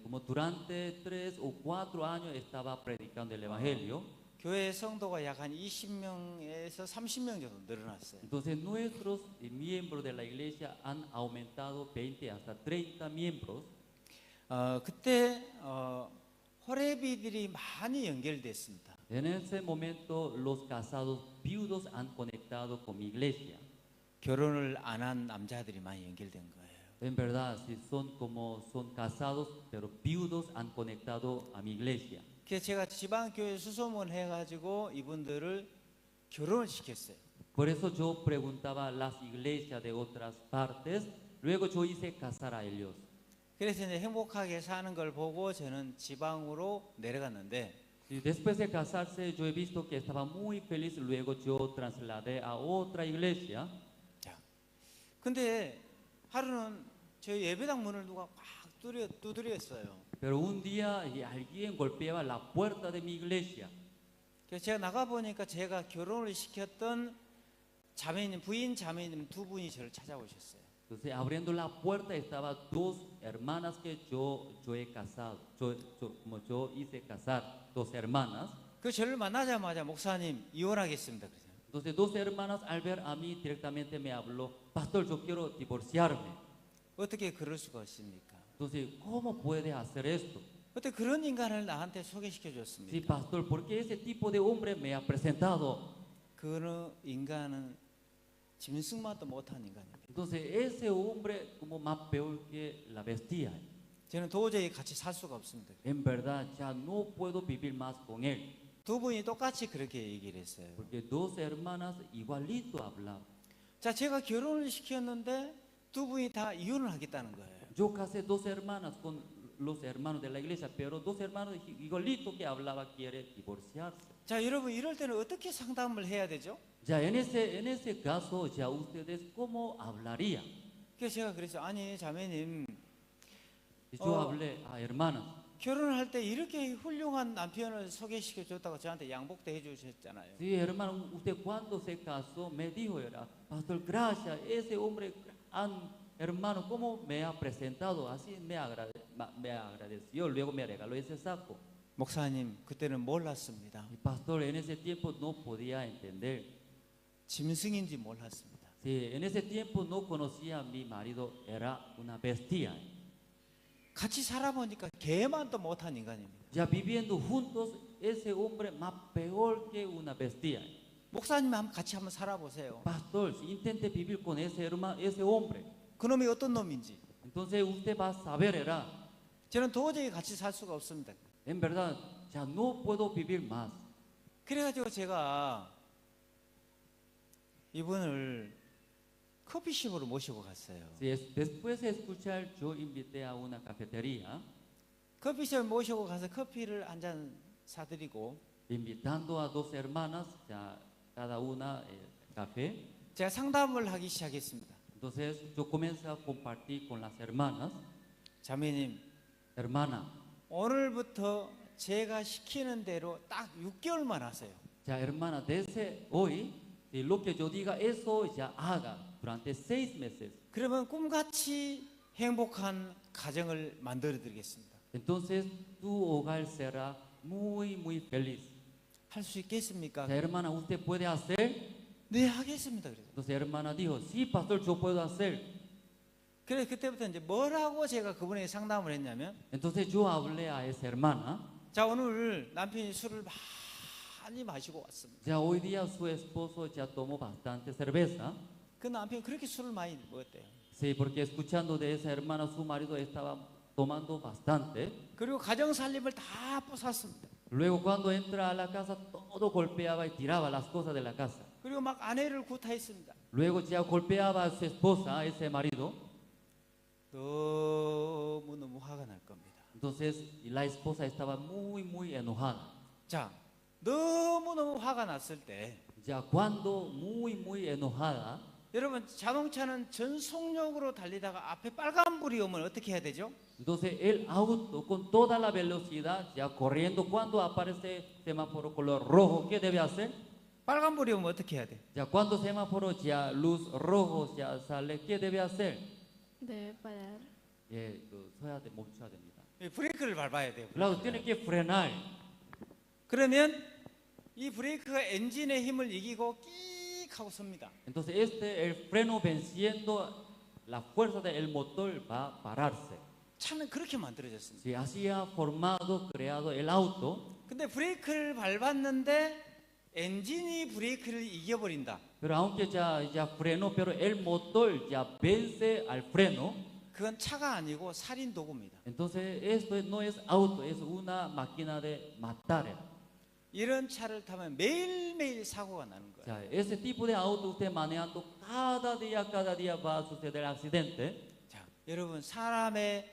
Como durante 3 o 4 años estaba predicando el evangelio. 교회 성도가 약 한 20명에서 30명 정도 늘어났어요. Entonces nuestros miembros de la iglesia han aumentado 20 hasta 30 miembros. 그때 호레비들이 많이 연결됐습니다. En ese momento los casados viudos han conectado con mi iglesia. 결혼을 안 한 남자들이 많이 연결된 거예요. En verdad, si son casados pero viudos han conectado a mi iglesia. 그래서 제가 지방 교회 수소문 해가지고 이분들을 결혼을 시켰어요. Por eso yo preguntaba a las iglesias de otras partes, luego yo hice casar a ellos. 그래서 이제 행복하게 사는 걸 보고 저는 지방으로 내려갔는데 Y después de casarse yo he visto que estaba muy feliz, luego yo trasladé a otra iglesia. 근데 하루는 저희 예배당 문을 누가 막 두드렸어요. Pero un día alguien golpeaba la puerta de mi iglesia. 그래서 제가 나가 보니까 제가 결혼을 시켰던 자매님, 부인 자매님 두 분이 저를 찾아오셨어요. Entonces abriendo la puerta estaba 2 hermanas que yo he casado, como yo hice casar 2 hermanas. 그 저를 만나자마자 목사님 이혼하겠습니다. 그래서. Entonces 2 hermanas al ver a mí directamente me habló, pastor, yo quiero divorciarme. 어떻게 그럴 수가 있습니까? Entonces, ¿cómo puede hacer esto? 어떻게 그런 인간을 나한테 소개시켜 줬습니까? Sí, pastor, ¿por qué ese tipo de hombre me ha presentado? 그 인간은 짐승만도 못한 인간입니다. Entonces ese hombre como más peor que la bestia. 저는 도저히 같이 살 수가 없습니다. En verdad ya no puedo vivir más con él. 두 분이 똑같이 그렇게 얘기를 했어요. Porque dos hermanas igualito hablaban. 자, 제가 결혼을 시켰는데 두 분이 다 이혼을 하겠다는 거예요. Yo casé dos hermanas con los hermanos de la iglesia, pero dos hermanos igualito que hablaba quiere divorciarse. 자, 여러분 이럴 때는 어떻게 상담을 해야 되죠? Ya en ese caso, ya ustedes cómo hablarían. 그래서 제가 그랬어요. 아니 자매님, Yo hablé a hermanas. 결혼할 때 이렇게 훌륭한 남편을 소개시켜 줬다고 저한테 양복도 해주셨잖아요. Sí, hermano, usted cuando se casó me dijo, era, pastor, gracias, ese hombre, hermano, ¿cómo me ha presentado? Así me agradeció, luego me regaló ese saco. 목사님, 그때는 몰랐습니다. Y pastor, en ese tiempo no podía entender. 짐승인지 몰랐습니다. Sí, en ese tiempo no conocía a mi marido, era una bestia. 같이 살아보니까 개만도 못한 인간입니다. Ya viviendo juntos, ese hombre más peor que una bestia. 목사님 같이 한번 살아보세요. Pastor, si intente vivir con ese hermano, ese hombre, 그놈이 어떤 놈인지. entonces usted va a saber, era, 저는 도저히 같이 살 수가 없습니다. en verdad, ya no puedo vivir más. 그래가지고 제가 이분을 커피숍으로 모시고 갔어요. Sí, después de escuchar, yo invité a una cafetería, 커피숍 모시고 가서 커피를 한 잔 사드리고, invitando a dos hermanas, ya cada una café. 제가 상담을 하기 시작했습니다. Entonces yo comencé a compartir con las hermanas. 자매님, hermana, 오늘부터 제가 시키는 대로 딱 6개월만 하세요. Ya hermana, desde hoy, si lo que yo diga eso ya haga durante 6 meses. 그러면 꿈같이 행복한 가정을 만들어 드리겠습니다. Entonces tu hogar será muy muy feliz. 할 수 있겠습니까? Ya hermana, ¿usted puede hacer? 네, 하겠습니다. 그래서. Entonces hermana dijo, sí, pastor, yo puedo hacer. 그래 그때부터 이제 뭐라고 제가 그분에게 상담을 했냐면, Entonces yo hablé a esa hermana. 자, 오늘 남편이 술을 많이 마시고 왔습니다. Ya hoy día su esposo ya tomó bastante cerveza. 그 남편이 그렇게 술을 많이 먹었대요. Sí, porque escuchando de esa hermana, su marido estaba tomando bastante. 그리고 가정 살림을 다 뺏었습니다. Luego cuando entra a la casa, todo golpeaba y tiraba las cosas de la casa. 그리고 막 아내를 구타했습니다. Luego ya golpeaba a su esposa, a ese marido. 너무너무 화가 날 겁니다. Entonces la esposa estaba muy muy enojada. 자, 너무너무 화가 났을 때, Ya cuando muy enojada, 여러분 자동차는 전속력으로 달리다가 앞에 빨간불이 오면 어떻게 해야 되죠? entonces el auto con toda la velocidad, ya corriendo, cuando aparece semáforo color rojo, ¿qué debe hacer? 빨간불이 오면 어떻게 해야 돼? Ya cuando semáforo ya luz rojo ya sale, ¿qué debe hacer? Debe parar. 예, 서야 돼, 멈춰야 됩니다. 브레이크를 밟아야 돼요. Claro, tiene que frenar. 그러면 이 브레이크가 엔진의 힘을 이기고 끽 하고 섭니다. Entonces el freno venciendo la fuerza del motor va a pararse. 차는 그렇게 만들어졌습니다. Si así ha formado, creado el auto. 근데 브레이크를 밟았는데 엔진이 브레이크를 이겨버린다. Pero aunque ya frenó, pero el motor ya vence al freno. 그건 차가 아니고 살인 도구입니다. Entonces esto no es auto, es una máquina de matar. 이런 차를 타면 매일매일 사고가 나는 거예요. Ya, ese tipo de auto usted manejando cada día va a suceder accidente. 자, 여러분 사람의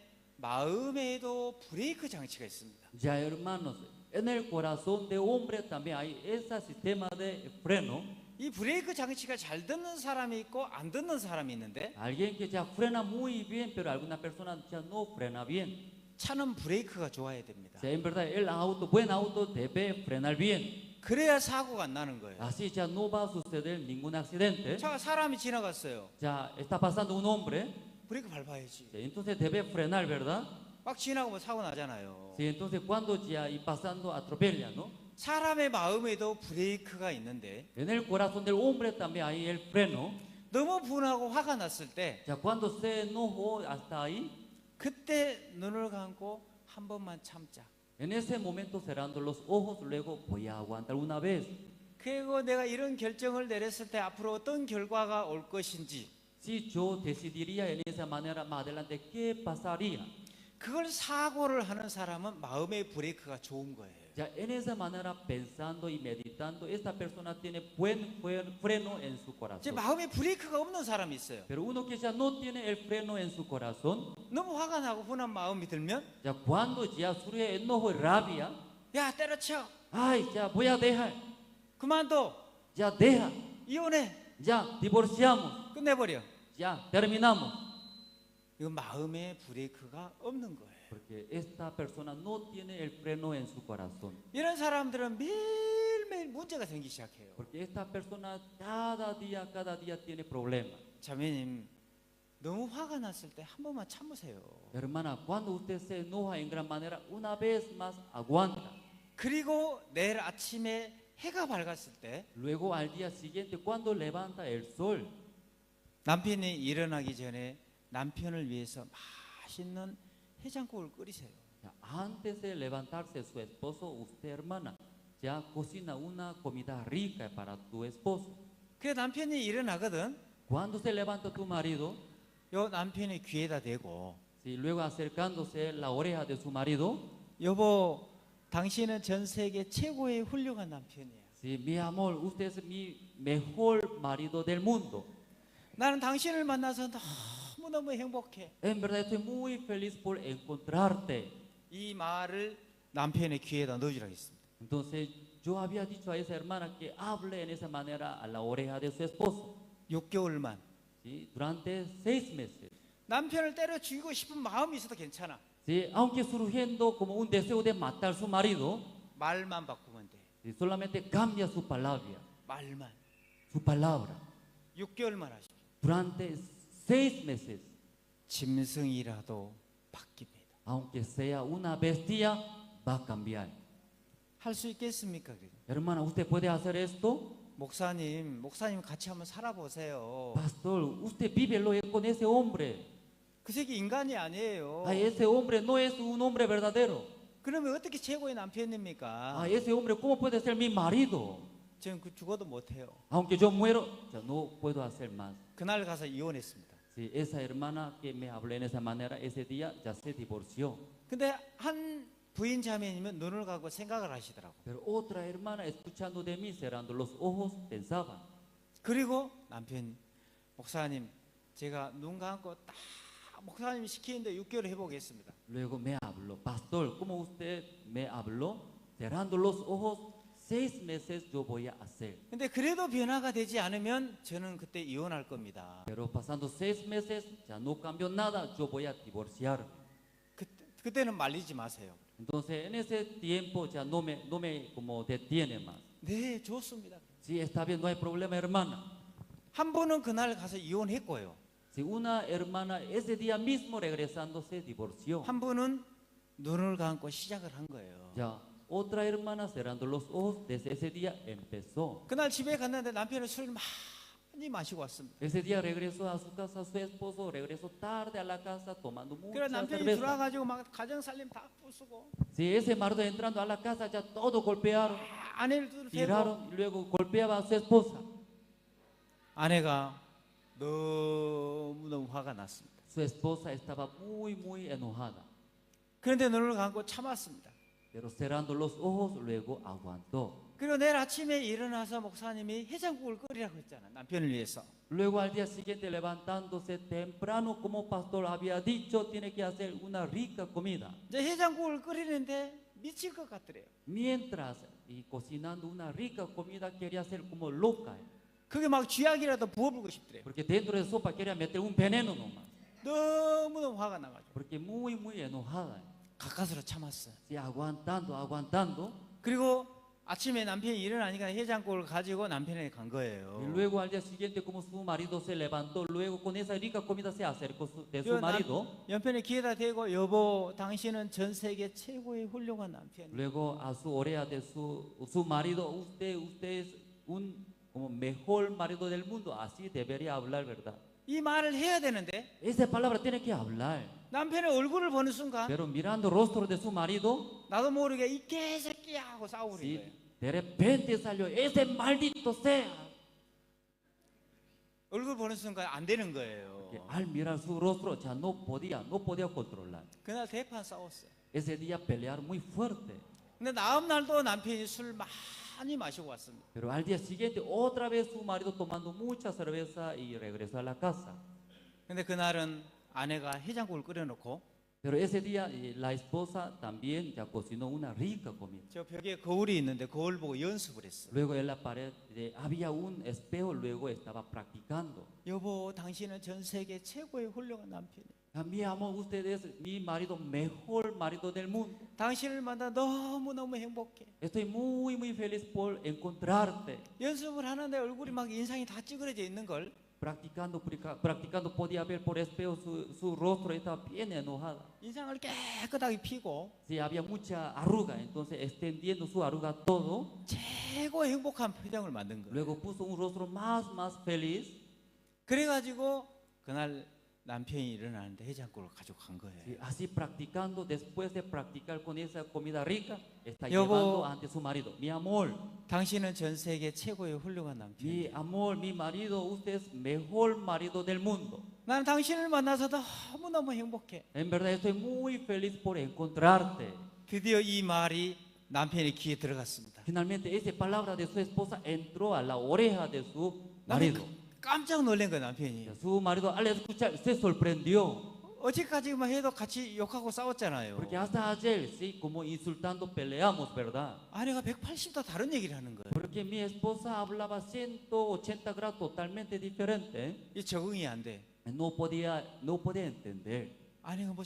마음에도 브레이크 장치가 있습니다. Ya hermanos, en el corazón de hombre también hay ese sistema de freno. 이 브레이크 장치가 잘 듣는 사람이 있고 안 듣는 사람이 있는데, Alguien que ya frena muy bien, pero alguna persona ya no frena bien. 차는 브레이크가 좋아야 됩니다. Ya, en verdad, el auto, buen auto debe frenar bien. 그래야 사고가 안 나는 거예요. Así ya no va a suceder ningún accidente. 차 사람이 지나갔어요. Ya está pasando un hombre. 브레이크 밟아야지. Ya, entonces debe frenar, ¿verdad? 막 지나가면 사고 나잖아요. Sí, entonces cuando ya y pasando atropella, ¿no? 사람의 마음에도 브레이크가 있는데, En el corazón del hombre también hay el freno. 너무 분하고 화가 났을 때, Ya cuando se enojó hasta ahí, 그때 눈을 감고 한 번만 참자. en ese momento cerrando los ojos, luego voy a aguantar una vez. 그리고 내가 이런 결정을 내렸을 때 앞으로 어떤 결과가 올 것인지 Si yo decidiría en esa manera más adelante, ¿qué pasaría? 그걸 사고를 하는 사람은 마음의 브레이크가 좋은 거예요. Ya en esa manera, pensando y meditando, esta persona tiene buen freno en su 이제 corazón. 마음의 브레이크가 없는 사람이 있어요. Pero uno que ya no tiene el freno en su corazón, 너무 화가 나고 분한 마음이 들면 ya cuando ya surge enojo y rabia, 야 때려쳐, ay, ya voy a dejar, 그만둬, ya deja, 이혼해, ya divorciamos, 끝내버려. ya terminamos. 이건 마음의 브레이크가 없는 거예요. Porque esta persona no tiene el freno en su corazón. 이런 사람들은 매일매일 문제가 생기기 시작해요. Porque esta persona cada día tiene problemas. 자매님, 너무 화가 났을 때 한 번만 참으세요. Hermana, cuando usted se enoja en gran manera, una vez más aguanta. 그리고 내일 아침에 해가 밝았을 때 Luego al día siguiente, cuando levanta el sol, 남편이 일어나기 전에 남편을 위해서 맛있는 해장국을 끓이세요. ya, antes de levantarse su esposo, usted hermana, ya cocina una comida rica para tu esposo. 그래 남편이 일어나거든. Cuando se levanta tu marido, 요 남편의 귀에다 대고 si luego acercándose la oreja de su marido, 여보, 당신은 전 세계 최고의 훌륭한 남편이야. si mi amor, usted es mi mejor marido del mundo. 나는 당신을 만나서 너무너무 행복해. En verdad estoy muy feliz por encontrarte. 이 말을 남편의 귀에다 넣어주라고 했습니다. Entonces yo había dicho a esa hermana que hable en esa manera a la oreja de su esposo. 6개월만. ¿Sí? Durante 6 meses. 남편을 때려 죽이고 싶은 마음이 있어도 괜찮아. ¿Sí? Aunque surgiendo como un deseo de matar a su marido, 말만 바꾸면 돼. ¿sí? Solamente cambia su palabra. 말만. Su palabra. 6개월만 하십시오. Durante 6 meses. 짐승이라도 바뀝니다. Aunque sea una bestia, va a cambiar. 할 수 있겠습니까? Hermana, ¿usted puede hacer esto? 목사님 같이 한번 살아보세요. Pastor, usted vívelo con ese hombre. 그 새끼 인간이 아니에요. Ay, ese hombre no es un hombre verdadero. 그러면 어떻게 최고의 남편입니까? Ay, ese hombre, ¿cómo puede ser mi marido? 저는 그 죽어도 못해요. Aunque yo muero, ya no puedo hacer más. 그날 가서 이혼했습니다. Sí, esa hermana que me habló en esa manera, ese día ya se divorció. 근데 한 부인 자매님은 눈을 감고 생각을 하시더라고. Pero otra hermana, escuchando de mí, cerrando los ojos, pensaba. 그리고 남편, 목사님, 제가 눈 감고 딱 목사님 시키는데 6개월 해보겠습니다. Luego me habló, pastor, como usted me habló, cerrando los ojos, 6 meses yo voy a hacer. 근데 그래도 변화가 되지 않으면 저는 그때 이혼할 겁니다. Pero pasando 6 meses, ya no cambió nada, yo voy a divorciar. 그때는 말리지 마세요. Entonces, en ese tiempo ya no me como detiene más. 네, 좋습니다. Sí, está bien, no hay problema, hermana. 한 분은 그날 가서 이혼했고요. Si una hermana ese día mismo regresando se divorció. 한 분은 눈을 감고 시작을 한 거예요. Ya, otra hermana cerrando los ojos desde ese día empezó. 그날 집에 갔는데 남편은 술 많이 마시고 왔습니다. Ese día regresó a su casa, su esposo regresó tarde a la casa tomando 그래 mucha 남편이 cerveza. 들어와가지고 막 가정 살림 다 부수고 Si ese marido entrando a la casa ya todo golpearon, 아내를 tiraron y luego golpeaba a su esposa. 아내가 너무너무 화가 났습니다. Su esposa estaba muy enojada. 그런데 눈을 감고 참았습니다. Pero cerrando los ojos luego aguantó. 그리고 내일 아침에 일어나서 목사님이 해장국을 끓이라고 했잖아. 남편을 위해서. Luego al día siguiente levantándose temprano como pastor había dicho, tiene que hacer una rica comida. 이제 해장국을 끓이는데 미칠 것 같더래요. Mientras y cocinando una rica comida quería ser como loca. 그게 막 쥐약이라도 부어불고 싶더래요. Porque dentro de sopa quería meter un veneno nomás. 너무너무 화가 나가지고. Porque muy enojada. 가까스로 참았어요. Sí, aguantando. 그리고 아침에 남편이 일어나니까 해장국을 가지고 남편에게 간 거예요. Y luego al día siguiente como su marido se levantó, luego con esa rica comida se acercó de su marido. 옆에 귀에다 대고 여보 당신은 전 세계 최고의 훌륭한 남편이에요. Luego a su oreja de su marido, usted es un como mejor marido del mundo, así debería hablar, ¿verdad? 이 말을 해야 되는데 Esa palabra tiene que hablar. 남편의 얼굴을 보는 순간 Pero mirando el rostro de su marido, 나도 모르게 이 개새끼야 하고 싸우는 sí, 거예요. De repente salió, ese maldito sea. 얼굴 보는 순간 안 되는 거예요. Al mirar su rostro ya no podía controlar. 그날 대판 싸웠어요. Ese día pelear muy fuerte. 근데 다음 날도 남편이 술 많이 마시고 왔습니다. Pero al día siguiente otra vez su marido tomando mucha cerveza y regresó a la casa. 근데 그날은 아내가 해장국을 끓여놓고 Pero ese día la esposa también ya cocinó una rica comida. 저 벽에 거울이 있는데 거울 보고 연습을 했어요. Luego en la pared había un espejo, luego estaba practicando. 여보, 당신은 전 세계 최고의 훌륭한 남편이에요. Mi amor, usted es mi marido, mejor marido del mundo. 당신을 만나 너무너무 행복해. Estoy muy feliz por encontrarte. 연습을 하는데 얼굴이 막 인상이 다 찌그러져 있는 걸. Practicando podía ver por espejo su rostro estaba bien enojada. 인상을 깨끗하게 피고. Sí, había mucha arruga, entonces extendiendo su arruga todo. 최고의 행복한 표정을 만든 거예요. Luego puso un rostro más feliz. 그래가지고 그날 남편이 일어나는데 해장국을 가지고 간 거예요. Sí, así practicando, después de practicar con esa comida rica, está 여보, llevando ante su marido. Mi amor, 당신은 전 세계 최고의 훌륭한 남편. mi amor, mi marido, usted es mejor marido del mundo. 난 당신을 만나서 너무너무 행복해. En verdad estoy muy feliz por encontrarte. 드디어 이 말이 남편의 귀에 들어갔습니다. Finalmente esa palabra de su esposa entró a la oreja de su marido. 깜짝 놀란 거예요, 남편이. Su marido al escuchar se sorprendió. 어제까지만 해도 같이 욕하고 싸웠잖아요. Porque hasta ayer, sí, como insultando peleamos, ¿verdad? 아내가 180도 다른 얘기를 하는 거예요. Porque mi esposa hablaba 180 grados totalmente diferente. 이 적응이 안 돼. No podía entender. 아내가 뭐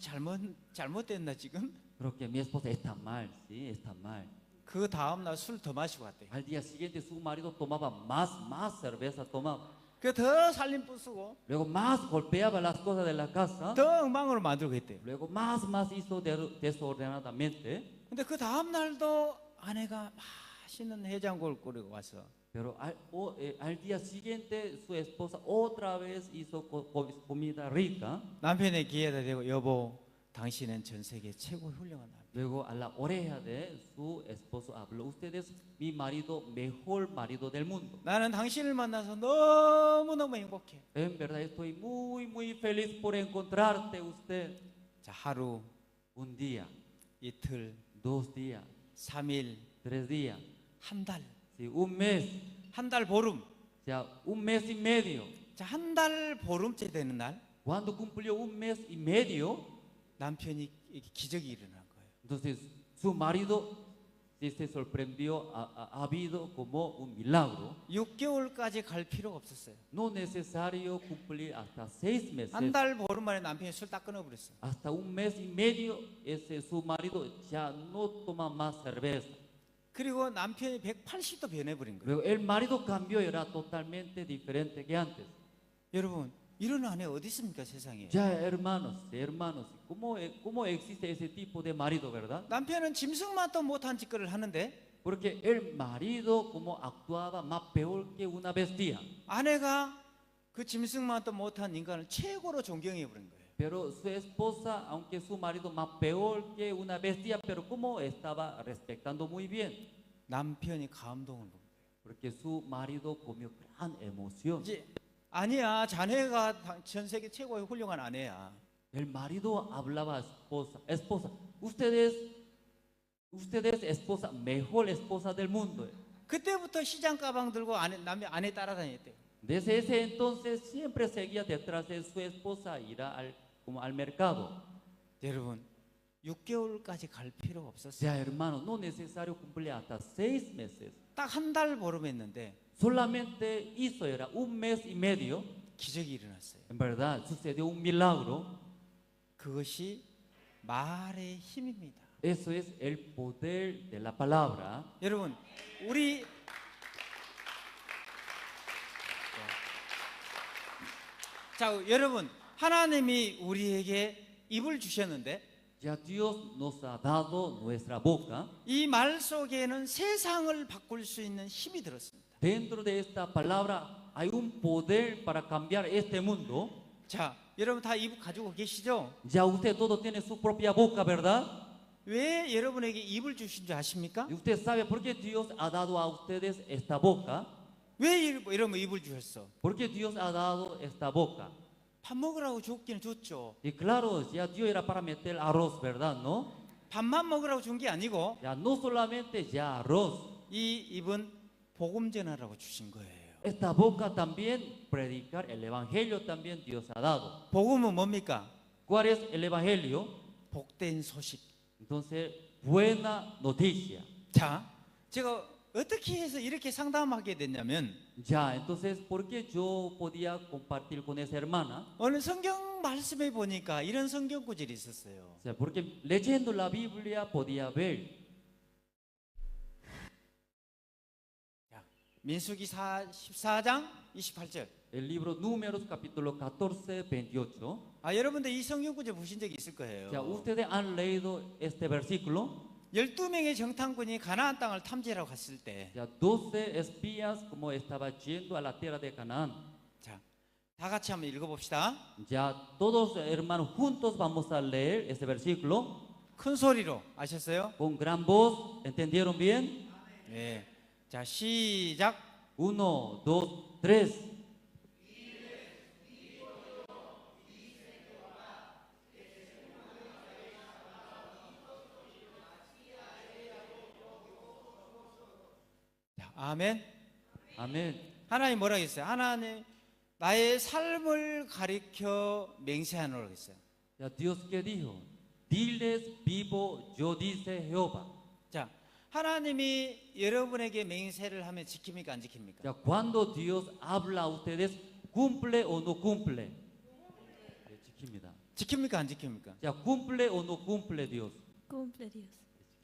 잘못됐나 지금? Creo que mi esposa está mal, sí, está mal. 그 다음 날 술 더 마시고 왔대. Al día siguiente su marido tomaba más cerveza tomaba. 그 더 살림 부수고. Luego más golpeaba las cosas de la casa. 더 엉망으로 만들고 했대. Luego más hizo desordenadamente. 근데 그 다음 날도 아내가 맛있는 해장국을 끓이고 와서. Pero al día siguiente su esposa otra vez hizo comida rica. 남편의 귀에다 대고 여보, 당신은 전 세계 최고 훌륭한 남편. Luego a la oreja de su esposo habló, usted es mi marido, mejor marido del mundo. 나는 당신을 만나서 너무너무 행복해. En verdad estoy muy feliz por encontrarte usted. 자, 하루, un día, 이틀, 2 días, 3일, 3 días, 한 달, sí, un mes, 한 달 보름. ya un mes y medio. 자, 한 달 보름째 되는 날, Cuando cumplió un mes y medio, 남편이 기적이 일어난 거예요. entonces su marido se sorprendió, ha habido como un milagro. 6개월까지 갈 필요가 없었어요. No necesario cumplir hasta 6 meses. 한 달 보름 만에 남편이 술 딱 끊어버렸어요. Hasta un mes y medio, su marido ya no toma más cerveza. 그리고 남편이 180도 변해버린 거예요. Luego el marido cambió, era totalmente diferente que antes. 여러분, 이런 아내 어디 있습니까, 세상에? Ya hermanos, ¿cómo existe ese tipo de marido, verdad? 남편은 짐승만도 못한 짓거리를 하는데 Porque el marido como actuaba más peor que una bestia. 아내가 그 짐승만도 못한 인간을 최고로 존경해 버린 거예요. Pero su esposa, aunque su marido más peor que una bestia, pero como estaba respetando muy bien. 남편이 감동을 본 거예요. Porque su marido comió gran emoción. 이제 아니야, 자네가 전 세계 최고의 훌륭한 아내야. El marido hablaba a esposa, usted es esposa, mejor esposa del mundo. 그때부터 시장 가방 들고 아내 따라다녔대요. Desde ese entonces siempre seguía detrás de su esposa ir como al mercado. 여러분, 6개월까지 갈 필요가 없었어요. Ya hermano, no necesario cumplir hasta 6 meses. 딱 한 달 보름했는데 Solamente hizo era un mes y medio. 기적이 일어났어요. En verdad sucedió un milagro. 그것이 말의 힘입니다. Eso es el poder de la palabra. 여러분, 우리 자, 여러분, 하나님이 우리에게 입을 주셨는데 Ya Dios nos ha dado nuestra boca. 이 말 속에는 세상을 바꿀 수 있는 힘이 들었습니다. Dentro de esta palabra hay un poder para cambiar este mundo. 자, 여러분 다 입 가지고 계시죠? Ya usted todo tiene su propia boca, ¿verdad? 왜 여러분에게 입을 주신 줄 아십니까? ¿Y usted sabe por qué Dios ha dado a ustedes esta boca? 왜 여러분 입을 주셨어? ¿Por qué Dios ha dado esta boca? 밥 먹으라고 줬기는 줬죠. Y claro, ya Dios era para meter arroz, ¿verdad? ¿No? 밥만 먹으라고 준 게 아니고 Ya no solamente ya arroz. 이 입은 복음 전하라고 주신 거예요. Esta boca también predicar el evangelio también Dios ha dado. 복음은 뭡니까? ¿Cuál es el evangelio? 복된 소식. Entonces, buena noticia. 자, 제가 어떻게 해서 이렇게 상담하게 됐냐면 Ya, entonces, ¿por qué yo podía compartir con esa hermana? 어느 성경 말씀에 보니까 이런 성경 구절이 있었어요. O sea, porque leyendo la Biblia podía ver. 민수기 14장 28절. El libro Números, capítulo 14, 28. 아, 여러분들 이 성경 구절 보신 적이 있을 거예요. Ya, ustedes han leído este versículo. 12명의 정탐꾼이 가나안 땅을 탐지하러 갔을 때 Ya, 12 espías como estaba yendo a la tierra de Canaán. 자, 다 같이 한번 읽어봅시다. Ya, todos hermanos juntos vamos a leer este versículo. 큰 소리로 아셨어요? Con gran voz, ¿entendieron bien? 네. 자, 시작. 1, 2, 3. 자, 아멘. 아멘. 하나님 뭐라고 했어요? 하나님 나의 삶을 가리켜 맹세하노라고 했어요. Ya, Dios que dijo, diles vivo yo dice Jehová. 자, 하나님이 여러분에게 맹세를 하면 지킵니까 안 지킵니까? Ya, cuando Dios habla a ustedes, ¿cumple o no cumple? 네, 지킵니다. 지킵니까 안 지킵니까? Ya, ¿cumple o no cumple Dios? Cumple Dios.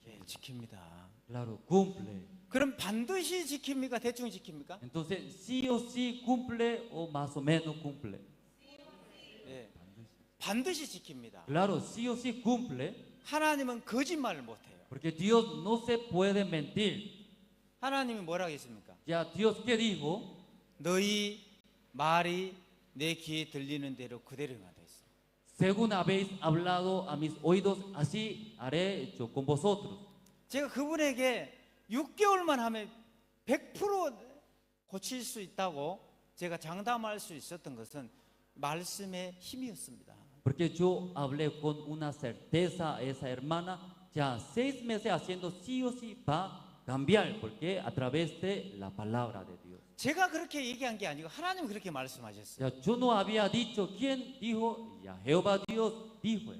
예, 지킵니다. Claro, cumple. 그럼 반드시 지킵니까? 대충 지킵니까? Entonces, sí o sí cumple o más o menos cumple. 예, 반드시 지킵니다. Claro, sí o sí cumple. 하나님은 거짓말을 못해요. Porque Dios no se puede mentir. 하나님이 뭐라고 했습니까? Ya, Dios que dijo, 너희 말이 내 귀에 들리는 대로 그대로 행하다 했어요. según habéis hablado a mis oídos, así haré yo con vosotros. 제가 그분에게 6개월만 하면 100% 고칠 수 있다고 제가 장담할 수 있었던 것은 말씀의 힘이었습니다. Porque yo hablé con una certeza a esa hermana, ya 6 meses haciendo sí o sí va a cambiar, porque a través de la palabra de Dios. 제가 그렇게 얘기한 게 아니고 하나님 그렇게 말씀하셨어요. Ya, yo no había dicho, ¿quién dijo? Ya, Jehová Dios dijo.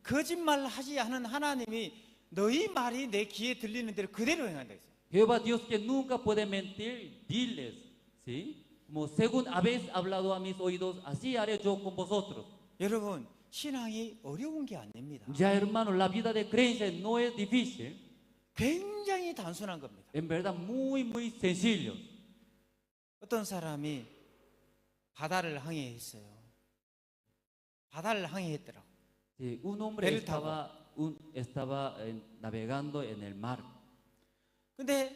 거짓말 하지 않은 하나님이 너희 말이 내 귀에 들리는 대로 그대로 행한다 했어요. Jehová Dios que nunca puede mentir, diles, ¿sí? Como según habéis hablado a mis oídos, así haré yo con vosotros. 여러분, 신앙이 어려운 게 아닙니다. Ya hermano, la vida de creencia no es difícil, 굉장히 단순한 겁니다. en verdad muy, muy sencillo. 어떤 사람이 바다를 항해했어요. 바다를 항해했더라고. Sí, un hombre 배를 타고. estaba navegando en el mar. 근데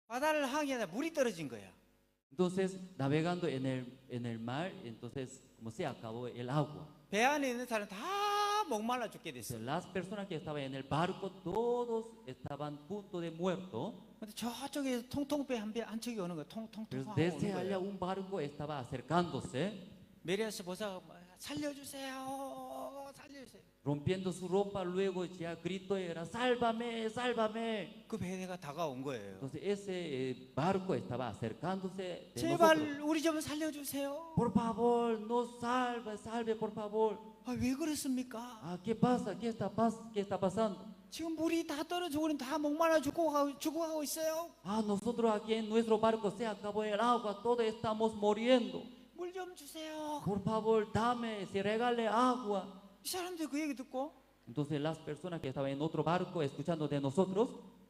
바다를 항해하다 물이 떨어진 거야. Entonces, navegando en el mar, entonces, como se acabó el agua. 배 안에 있는 사람 다 목말라 죽게 됐어요. Las personas que estaban en el barco, todos estaban a punto de muerto. 근데 저쪽에 통통배 한 척이 오는 거야. 통통통 Pero 하고 desde 오는 allá 거야. un barco estaba acercándose, 메리아스 보사가 살려주세요, 살려주세요. rompiendo su ropa, luego ya gritó, era, sálvame, sálvame. 그 배가 다가온 거예요. Entonces ese barco estaba acercándose de 제발 nosotros. 우리 좀 살려주세요. Por favor, no salve, salve, por favor. 아, 왜 그랬습니까? Ah, ¿qué pasa? ¿Qué está pasando? 지금 물이 다 떨어지고 우린 다 목말라 죽어가고 있어요. Ah, nosotros aquí en nuestro barco se acabó el agua, todos estamos muriendo. 물 좀 주세요. Por favor, dame, se regale agua. 이 사람들 그 얘기 듣고 Entonces las personas que estaban en otro barco escuchando de nosotros,